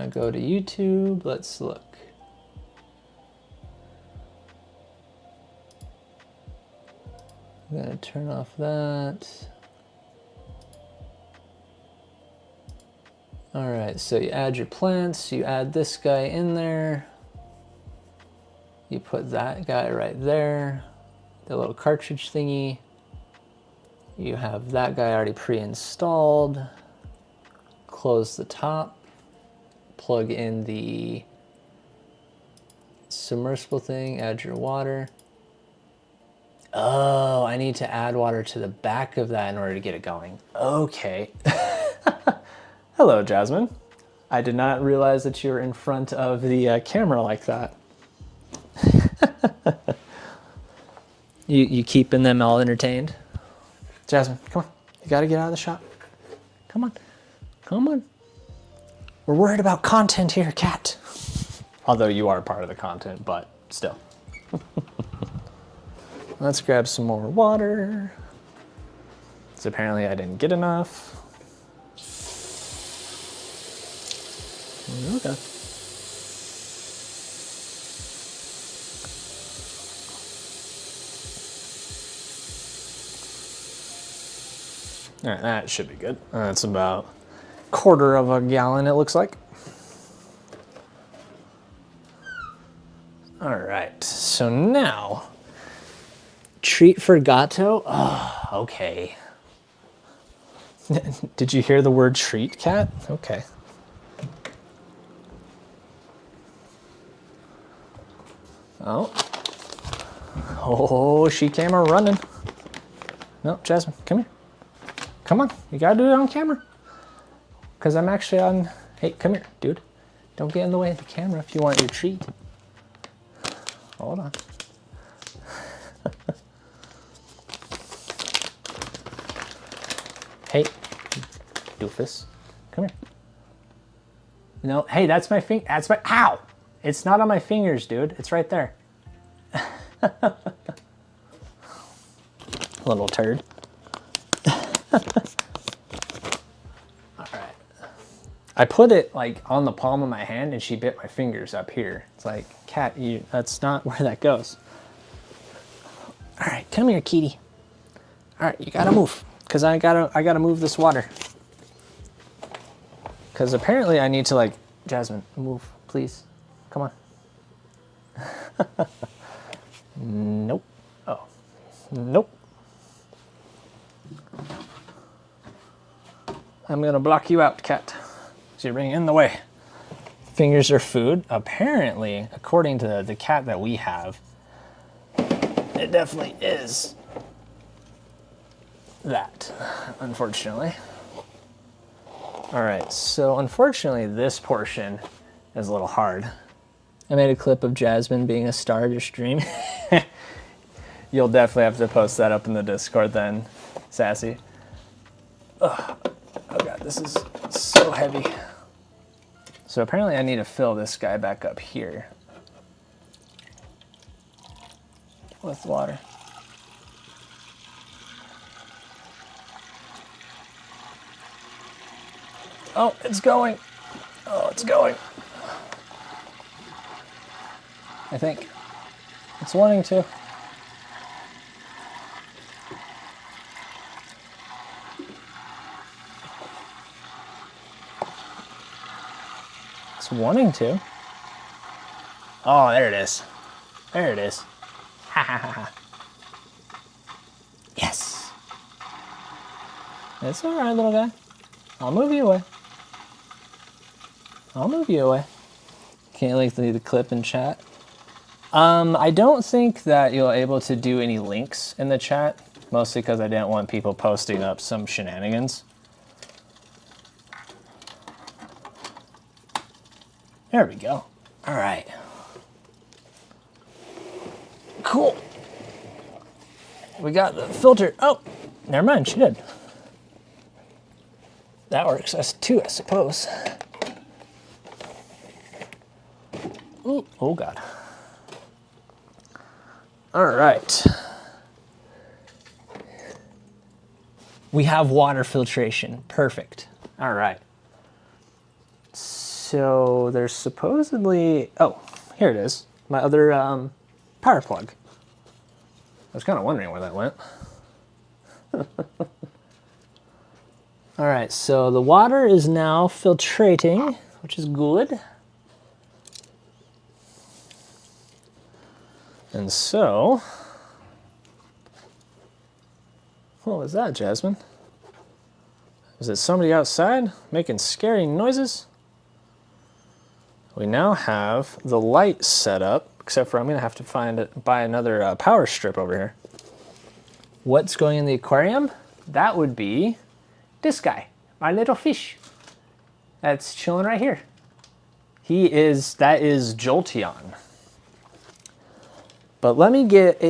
Speaker 2: Go to YouTube, let's look. I'm gonna turn off that. All right, so you add your plants, you add this guy in there. You put that guy right there, the little cartridge thingy. You have that guy already pre-installed. Close the top, plug in the submersible thing, add your water. Oh, I need to add water to the back of that in order to get it going. Okay. Hello, Jasmine. I did not realize that you were in front of the camera like that. You keeping them all entertained? Jasmine, come on. You gotta get out of the shot. Come on. Come on. We're worried about content here, cat. Although you are part of the content, but still. Let's grab some more water. So apparently I didn't get enough. Okay. All right, that should be good. That's about a quarter of a gallon, it looks like. All right, so now, treat for gato? Oh, okay. Did you hear the word treat, cat? Okay. Oh. Oh, she came a running. No, Jasmine, come here. Come on, you gotta do it on camera. Because I'm actually on, hey, come here, dude. Don't get in the way of the camera if you want your treat. Hold on. Hey, doofus, come here. No, hey, that's my finger, that's my, ow! It's not on my fingers, dude, it's right there. Little turd. All right. I put it like on the palm of my hand and she bit my fingers up here. It's like, cat, that's not where that goes. All right, come here, kitty. All right, you gotta move, cause I gotta move this water. Cause apparently I need to like, Jasmine, move, please. Come on. Nope. Oh, nope. I'm gonna block you out, cat. So you're bringing in the way. Fingers are food. Apparently, according to the cat that we have, it definitely is that, unfortunately. All right, so unfortunately this portion is a little hard. I made a clip of Jasmine being a star to stream. You'll definitely have to post that up in the Discord then, Sassy. Ugh. Oh God, this is so heavy. So apparently I need to fill this guy back up here with water. Oh, it's going. Oh, it's going. I think it's wanting to. It's wanting to. Oh, there it is. There it is. Ha ha ha ha. Yes. It's all right, little guy. I'll move you away. I'll move you away. Can't like the clip in chat. I don't think that you're able to do any links in the chat, mostly because I didn't want people posting up some shenanigans. There we go. All right. Cool. we got the filter. Oh, never mind, she did. That works as too, I suppose. Ooh, oh God. All right. We have water filtration, perfect. All right. So there's supposedly, oh, here it is. My other power plug. I was kind of wondering where that went. All right, so the water is now filtrating, which is good. And so, what was that, Jasmine? Is it somebody outside making scary noises? We now have the light set up, except for I'm gonna have to buy another power strip over here. What's going in the aquarium? That would be this guy, my little fish. That's chilling right here. That is Jolteon. But let me get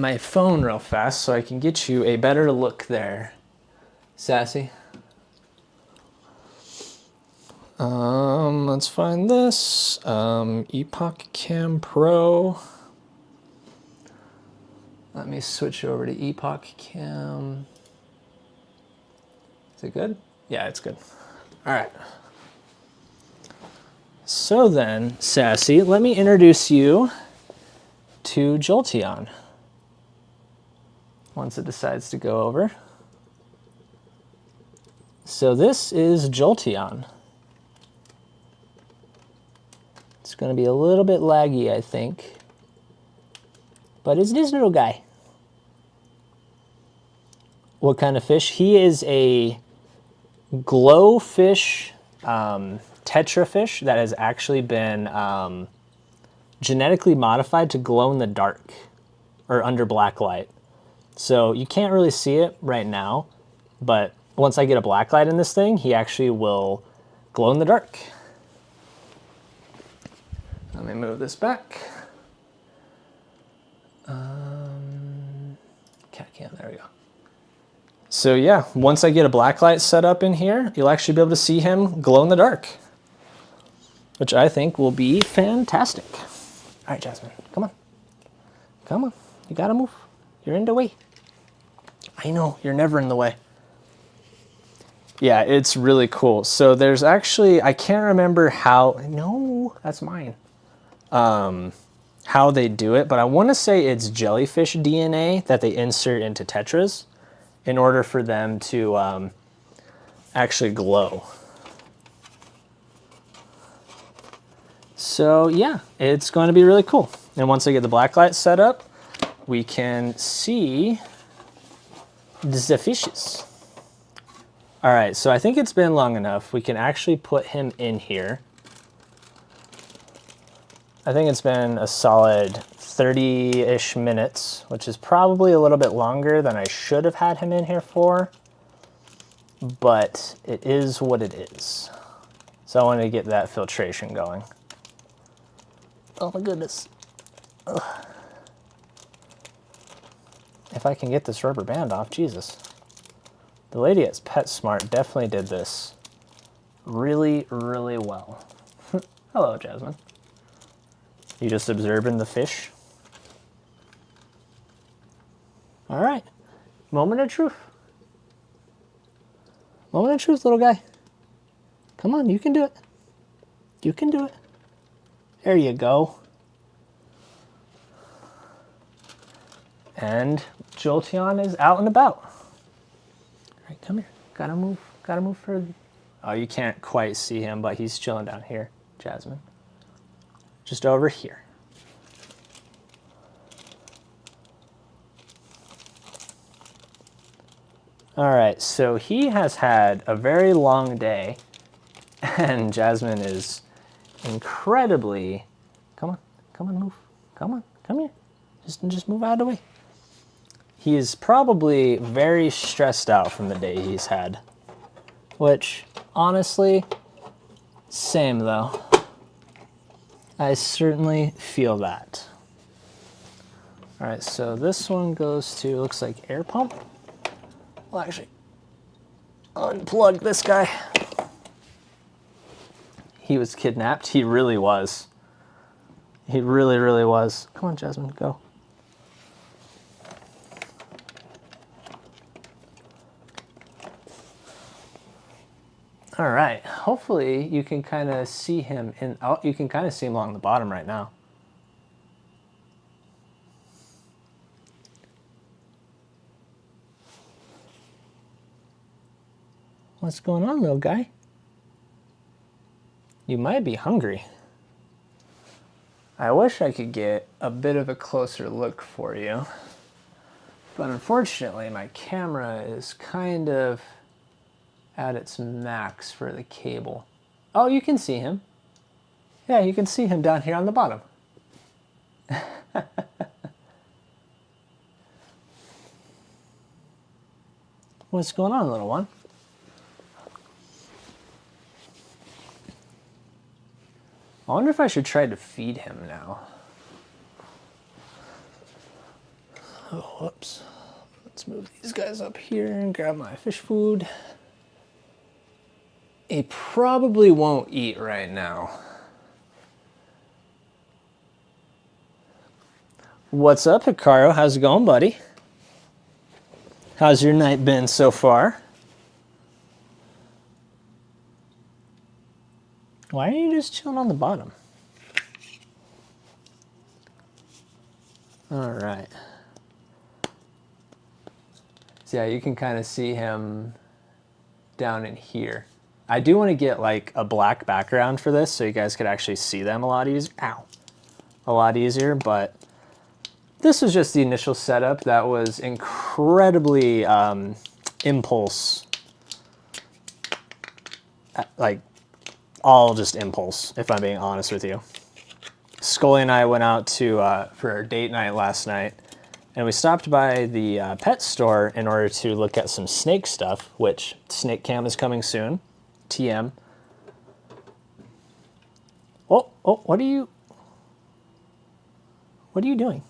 Speaker 2: my phone real fast so I can get you a better look there, Sassy. Let's find this. Epoch Cam Pro. Let me switch over to Epoch Cam. Is it good? Yeah, it's good. All right. So then, Sassy, let me introduce you to Jolteon. Once it decides to go over. So this is Jolteon. It's going to be a little bit laggy, I think. But it's this little guy. What kind of fish? He is a glowfish tetra fish that has actually been genetically modified to glow in the dark or under black light. So you can't really see it right now, but once I get a black light in this thing, he actually will glow in the dark. Let me move this back. Cat cam, there we go. So yeah, once I get a black light set up in here, you'll actually be able to see him glow in the dark, which I think will be fantastic. All right, Jasmine, come on. Come on, you gotta move. You're in the way. I know, you're never in the way. Yeah, it's really cool. So there's actually, I can't remember how, no, that's mine. How they do it, but I wanna say it's jellyfish DNA that they insert into tetras in order for them to actually glow. So yeah, it's going to be really cool. And once I get the black light set up, we can see the fishes. All right, so I think it's been long enough. We can actually put him in here. I think it's been a solid 30-ish minutes, which is probably a little bit longer than I should have had him in here for, but it is what it is. So I wanted to get that filtration going. Oh my goodness. Ugh. If I can get this rubber band off, Jesus. The lady at PetSmart definitely did this really, really well. Hello, Jasmine. You just observing the fish? All right, moment of truth. Moment of truth, little guy. Come on, you can do it. You can do it. There you go. And Jolteon is out and about. All right, come here. Gotta move further. Oh, you can't quite see him, but he's chilling down here, Jasmine. Just over here. All right, so he has had a very long day, and Jasmine is incredibly, come on, move. Come here. Just move out of the way. He is probably very stressed out from the day he's had, which, honestly, same though. I certainly feel that. All right, so this one goes to, looks like air pump. I'll actually unplug this guy. He was kidnapped. He really was. He really, really was. Come on, Jasmine, go. All right, hopefully you can kind of see him in, oh, you can kind of see him along the bottom right now. What's going on, little guy? You might be hungry. I wish I could get a bit of a closer look for you, but unfortunately my camera is kind of at its max for the cable. Oh, you can see him. Yeah, you can see him down here on the bottom. What's going on, little one? I wonder if I should try to feed him now. Oh, whoops. Let's move these guys up here and grab my fish food. He probably won't eat right now. What's up, Hikaru? How's it going, buddy? How's your night been so far? Why are you just chilling on the bottom? All right. So yeah, you can kind of see him down in here. I do want to get like a black background for this so you guys could actually see them a lot easier. Ow. A lot easier, but this was just the initial setup that was incredibly impulse. Like, all just impulse, if I'm being honest with you. Scully and I went out to for our date night last night, and we stopped by the pet store in order to look at some snake stuff, which snake cam is coming soon. TM. Oh, what are you doing?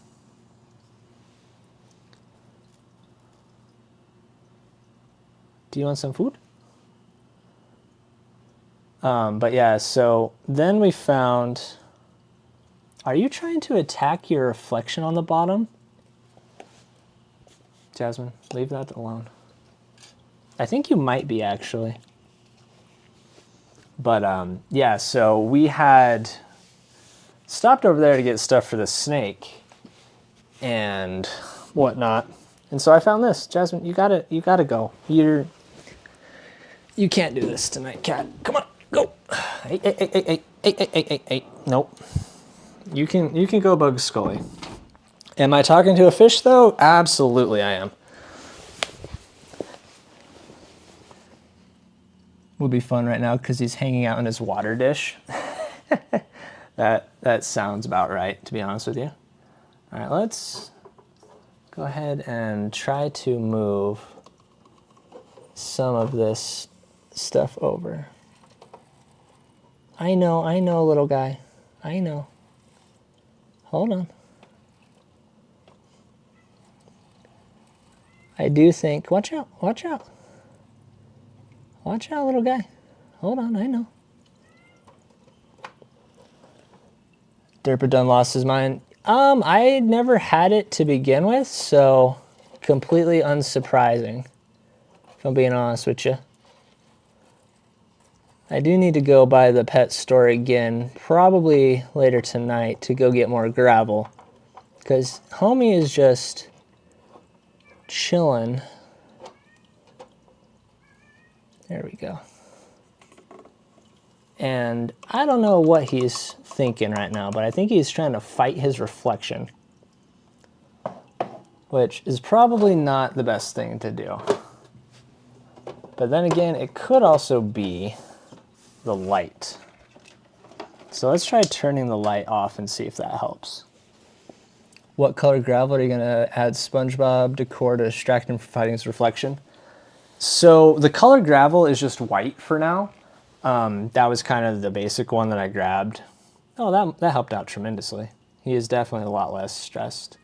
Speaker 2: Do you want some food? But yeah, so then we found, are you trying to attack your reflection on the bottom? Jasmine, leave that alone. I think you might be actually. But yeah, so we had stopped over there to get stuff for the snake and whatnot. And so I found this. Jasmine, you gotta go. You can't do this tonight, cat. Come on. Go. Hey. Nope. You can go bug Scully. Am I talking to a fish though? Absolutely I am. Would be fun right now because he's hanging out in his water dish. That sounds about right, to be honest with you. All right, let's go ahead and try to move some of this stuff over. I know, little guy. I know. Hold on. I do think, watch out. Watch out, little guy. Hold on, I know. Derpa done lost his mind. I never had it to begin with, so completely unsurprising, if I'm being honest with you. I do need to go by the pet store again, probably later tonight, to go get more gravel. Because homie is just chilling. There we go. And I don't know what he's thinking right now, but I think he's trying to fight his reflection, which is probably not the best thing to do. But then again, it could also be the light. So let's try turning the light off and see if that helps. What color gravel are you gonna add SpongeBob decor to distract him from fighting his reflection? So the color gravel is just white for now. That was kind of the basic one that I grabbed. Oh, that helped out tremendously. He is definitely a lot less stressed.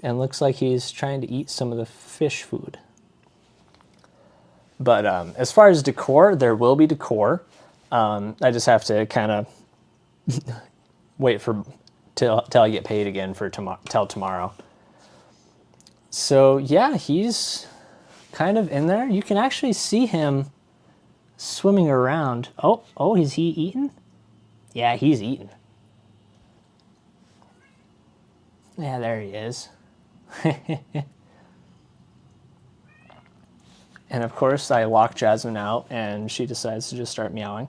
Speaker 2: and looks like he's trying to eat some of the fish food. But as far as decor, there will be decor. I just have to kind of wait for till I get paid again for till tomorrow. So yeah, he's kind of in there. You can actually see him swimming around. Oh, is he eating? Yeah, he's eating. Yeah, there he is. And of course, I lock Jasmine out, and she decides to just start meowing.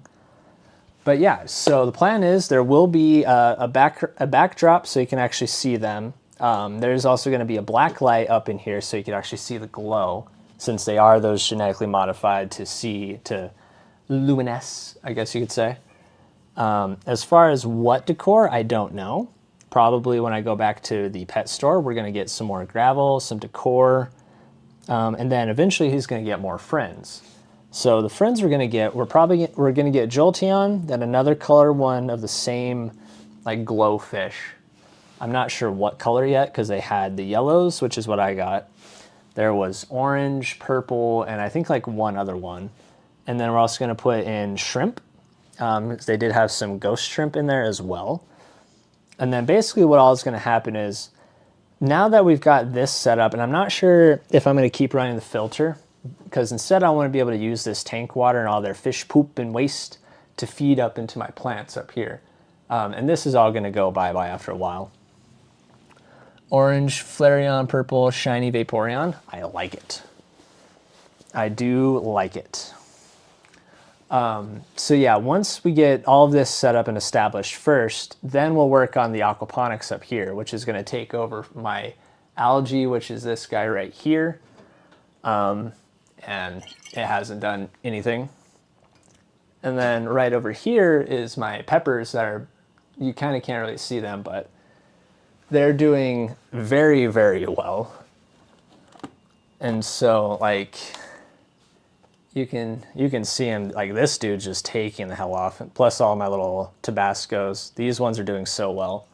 Speaker 2: But yeah, so the plan is there will be a backdrop so you can actually see them. There's also going to be a black light up in here so you can actually see the glow, since they are those genetically modified to luminesce, I guess you could say. As far as what decor, I don't know. Probably when I go back to the pet store, we're going to get some more gravel, some decor, and then eventually he's going to get more friends. So the friends we're going to get, we're going to get Jolteon, then another color one of the same like glow fish. I'm not sure what color yet because they had the yellows, which is what I got. There was orange, purple, and I think like one other one. And then we're also going to put in shrimp. They did have some ghost shrimp in there as well. And then basically what all is going to happen is, now that we've got this set up, and I'm not sure if I'm going to keep running the filter, because instead I want to be able to use this tank water and all their fish poop and waste to feed up into my plants up here. And this is all going to go bye-bye after a while. Orange, Flareon, purple, shiny Vaporeon. I like it. I do like it. So yeah, once we get all of this set up and established first, then we'll work on the aquaponics up here, which is going to take over my algae, which is this guy right here. And it hasn't done anything. And then right over here is my peppers that are, you kind of can't really see them, but they're doing very, very well. And so like, you can see him, like this dude's just taking the hell off. Plus all my little Tabascos. These ones are doing so well.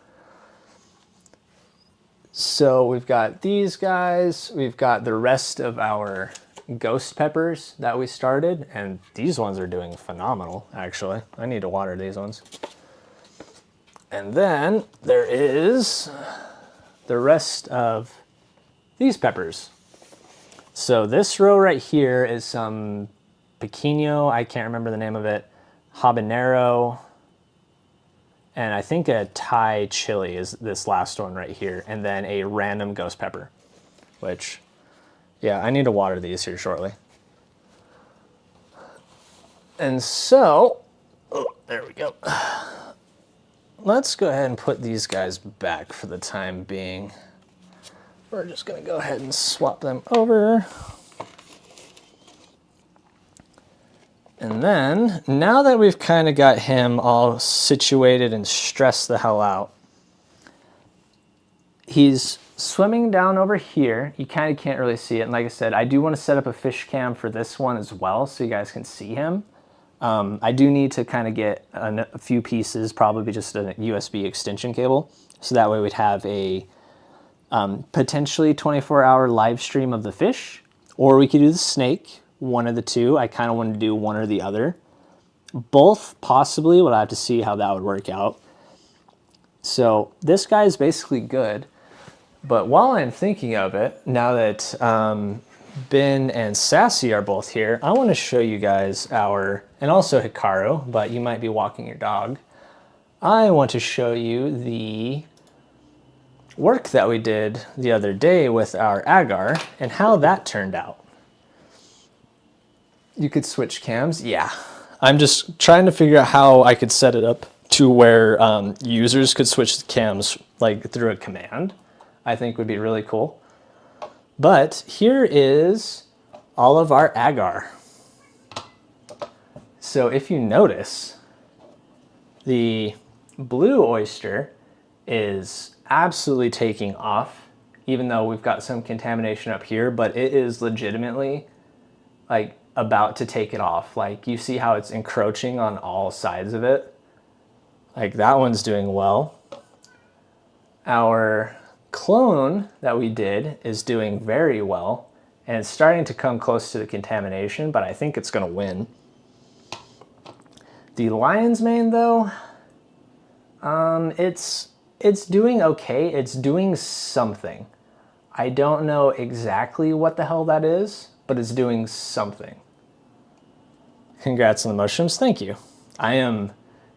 Speaker 2: So we've got these guys. We've got the rest of our ghost peppers that we started. And these ones are doing phenomenal, actually. I need to water these ones. And then there is the rest of these peppers. So this row right here is some Pequeño, I can't remember the name of it, habanero, and I think a Thai chili is this last one right here, and then a random ghost pepper, which, yeah, I need to water these here shortly. And so, oh, there we go. Let's go ahead and put these guys back for the time being. We're just going to go ahead and swap them over. And then, now that we've kind of got him all situated and stressed the hell out, he's swimming down over here. You kind of can't really see it. And like I said, I do want to set up a fish cam for this one as well so you guys can see him. I do need to kind of get a few pieces, probably just a USB extension cable. So that way we'd have a potentially 24-hour live stream of the fish, or we could do the snake, one of the two. I kind of want to do one or the other. Both possibly, but I have to see how that would work out. So this guy is basically good, but while I'm thinking of it, now that Ben and Sassy are both here, I want to show you guys and also Hikaru, but you might be walking your dog. I want to show you the work that we did the other day with our agar and how that turned out. You could switch cams? Yeah. I'm just trying to figure out how I could set it up to where users could switch the cams like through a command. I think would be really cool. But here is all of our agar. So if you notice, the blue oyster is absolutely taking off, even though we've got some contamination up here, but it is legitimately like about to take it off. Like you see how it's encroaching on all sides of it. Like that one's doing well. Our clone that we did is doing very well, and it's starting to come close to the contamination, but I think it's going to win. The lion's mane, though, it's doing okay. It's doing something. I don't know exactly what the hell that is, but it's doing something. Congrats on the mushrooms. Thank you. I am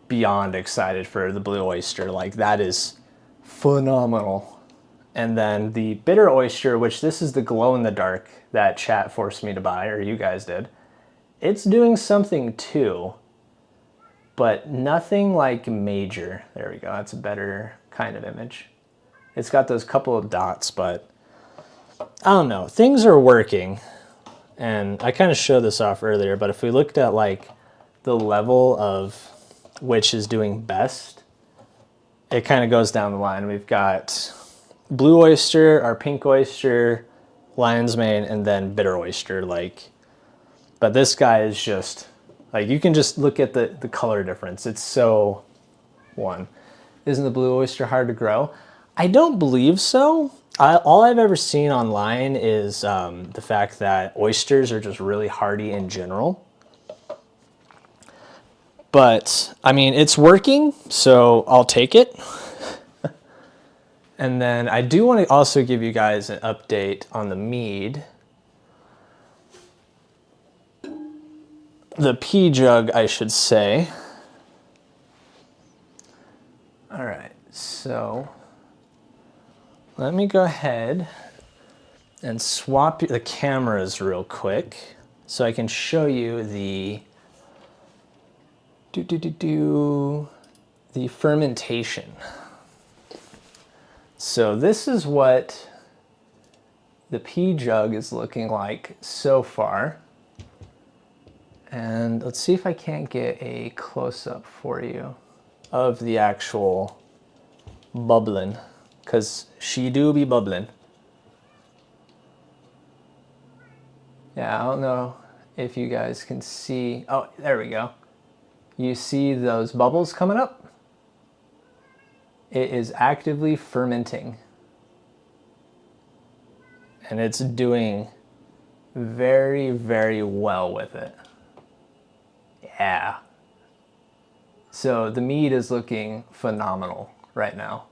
Speaker 2: beyond excited for the blue oyster. Like, that is phenomenal. And then the bitter oyster, which this is the glow in the dark that chat forced me to buy, or you guys did. It's doing something too, but nothing like major. There we go. That's a better kind of image. It's got those couple of dots, but I don't know. Things are working. And I kind of showed this off earlier, but if we looked at like the level of which is doing best, it kind of goes down the line. We've got blue oyster, our pink oyster, lion's mane, and then bitter oyster. Like, but this guy is just like, you can just look at the color difference. It's so one. Isn't the blue oyster hard to grow? I don't believe so. All I've ever seen online is the fact that oysters are just really hardy in general. But, I mean, it's working, so I'll take it. And then I do want to also give you guys an update on the mead. The pea jug, I should say. All right, so let me go ahead and swap the cameras real quick so I can show you the fermentation. So this is what the pea jug is looking like so far. And let's see if I can't get a close-up for you of the actual bubbling, because she do be bubbling. Yeah, I don't know if you guys can see. Oh, there we go. You see those bubbles coming up? It is actively fermenting. And it's doing very, very well with it. Yeah. So the mead is looking phenomenal right now.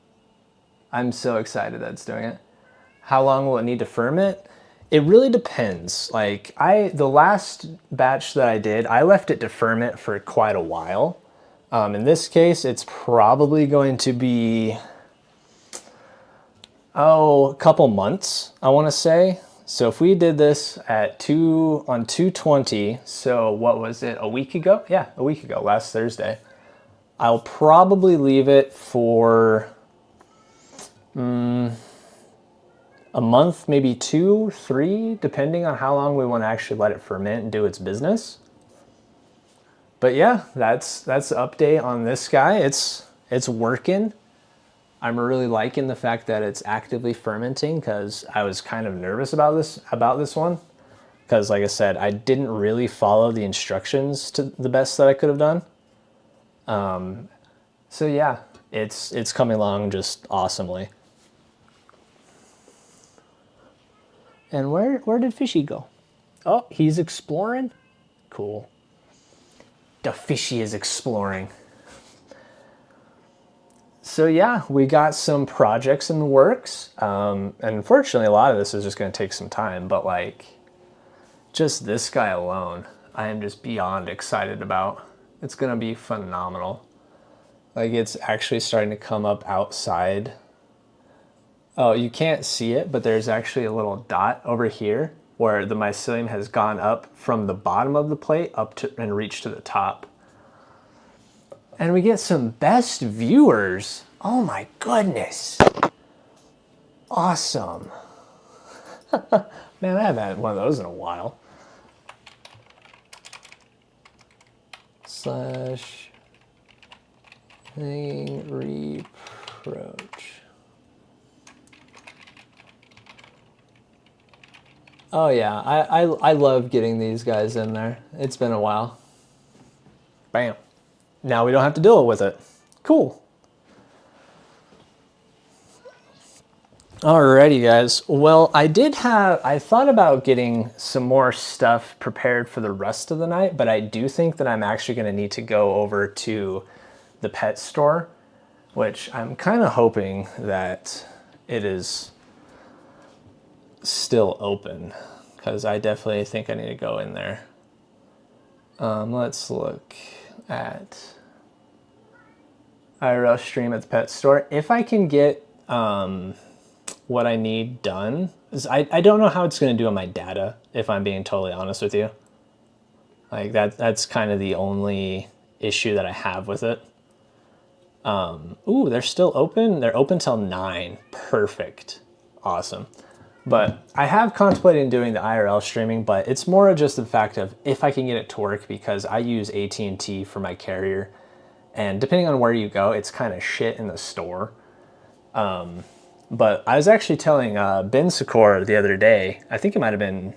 Speaker 2: I'm so excited that it's doing it. How long will it need to ferment? It really depends. Like, the last batch that I did, I left it to ferment for quite a while. In this case, it's probably going to be, a couple months, I want to say. So if we did this at on 220, so what was it, a week ago? Yeah, a week ago, last Thursday. I'll probably leave it for a month, maybe 2, 3, depending on how long we want to actually let it ferment and do its business. But yeah, that's the update on this guy. It's working. I'm really liking the fact that it's actively fermenting, because I was kind of nervous about this one. Because like I said, I didn't really follow the instructions to the best that I could have done. So yeah, it's coming along just awesomely. And where did Fishy go? Oh, he's exploring? Cool. The fishy is exploring. So yeah, we got some projects in the works. And unfortunately, a lot of this is just going to take some time. But like, just this guy alone, I am just beyond excited about. It's going to be phenomenal. Like, it's actually starting to come up outside. Oh, you can't see it, but there's actually a little dot over here where the mycelium has gone up from the bottom of the plate up to and reached to the top. And we get some best viewers. Oh my goodness. Awesome. Man, I haven't had one of those in a while. Slash thing reproach. Oh yeah, I love getting these guys in there. It's been a while. Bam. Now we don't have to deal with it. Cool. Alrighty, guys. Well, I thought about getting some more stuff prepared for the rest of the night, but I do think that I'm actually going to need to go over to the pet store, which I'm kind of hoping that it is still open, because I definitely think I need to go in there. Let's look at IRL stream at the pet store. If I can get what I need done, I don't know how it's going to do on my data, if I'm being totally honest with you. Like that's kind of the only issue that I have with it. Ooh, they're still open. They're open till 9. Perfect. Awesome. But I have contemplated doing the IRL streaming, but it's more of just the fact of if I can get it to work, because I use AT&T for my carrier, and depending on where you go, it's kind of shit in the store. But I was actually telling Ben Secor the other day, I think it might have been,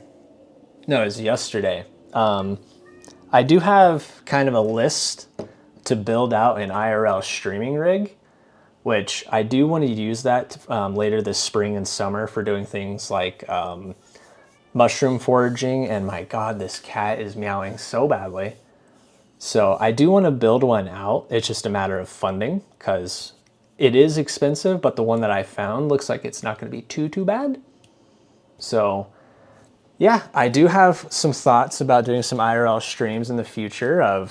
Speaker 2: no, it was yesterday. I do have kind of a list to build out an IRL streaming rig, which I do want to use that later this spring and summer for doing things like mushroom foraging. And my God, this cat is meowing so badly. So I do want to build one out. It's just a matter of funding, because it is expensive, but the one that I found looks like it's not going to be too bad. So yeah, I do have some thoughts about doing some IRL streams in the future.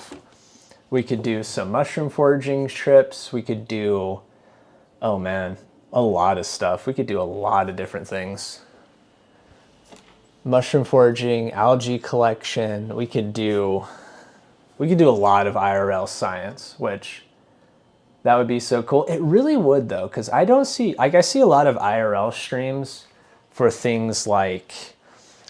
Speaker 2: We could do some mushroom foraging trips. We could do, oh man, a lot of stuff. We could do a lot of different things. Mushroom foraging, algae collection. We could do a lot of IRL science, which that would be so cool. It really would though, because I see a lot of IRL streams for things like,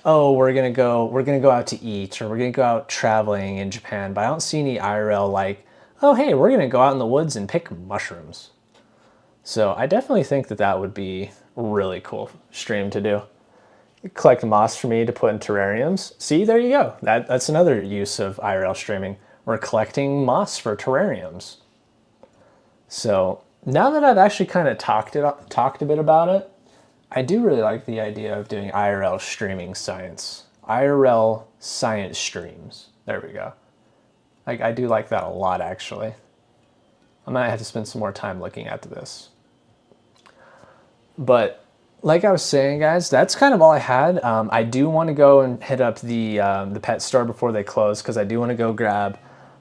Speaker 2: oh, we're gonna go out to eat, or we're gonna go out traveling in Japan, but I don't see any IRL like, oh hey, we're gonna go out in the woods and pick mushrooms. So I definitely think that would be a really cool stream to do. Collect moss for me to put in terrariums. See, there you go. That's another use of IRL streaming. We're collecting moss for terrariums. So now that I've actually kind of talked a bit about it, I do really like the idea of doing IRL streaming science. IRL science streams. There we go. Like, I do like that a lot, actually. I might have to spend some more time looking at this. But like I was saying, guys, that's kind of all I had. I do want to go and hit up the pet store before they close, because I do want to go grab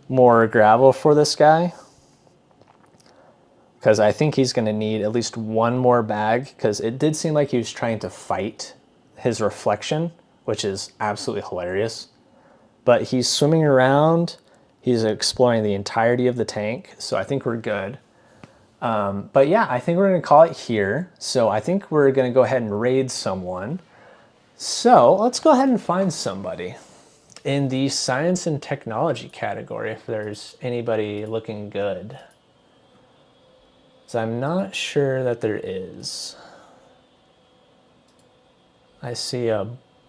Speaker 2: more gravel for this guy, because I think he's going to need at least one more bag, because it did seem like he was trying to fight his reflection, which is absolutely hilarious. But he's swimming around. He's exploring the entirety of the tank, so I think we're good. But yeah, I think we're going to call it here. So I think we're going to go ahead and raid someone. So let's go ahead and find somebody in the science and technology category, if there's anybody looking good. So I'm not sure that there is. I see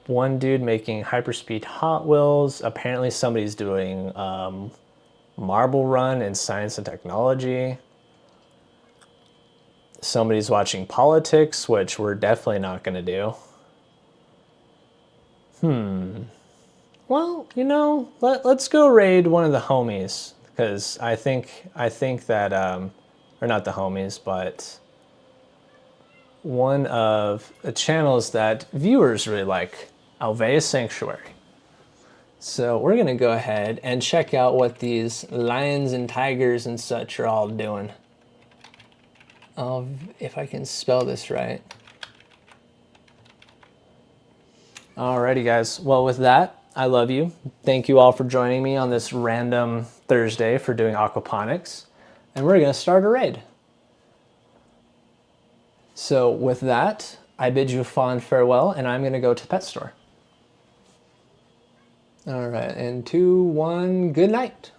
Speaker 2: one dude making hyperspeed Hot Wheels. Apparently somebody's doing Marble Run in science and technology. Somebody's watching politics, which we're definitely not going to do. Well, you know, let's go raid one of the homies, because I think that or not the homies, but one of the channels that viewers really like, Alveus Sanctuary. So we're going to go ahead and check out what these lions and tigers and such are all doing. If I can spell this right. Alrighty, guys. Well, with that, I love you. Thank you all for joining me on this random Thursday for doing aquaponics. And we're going to start a raid. So with that, I bid you a fond farewell, and I'm going to go to the pet store. All right, and 2, 1, good night.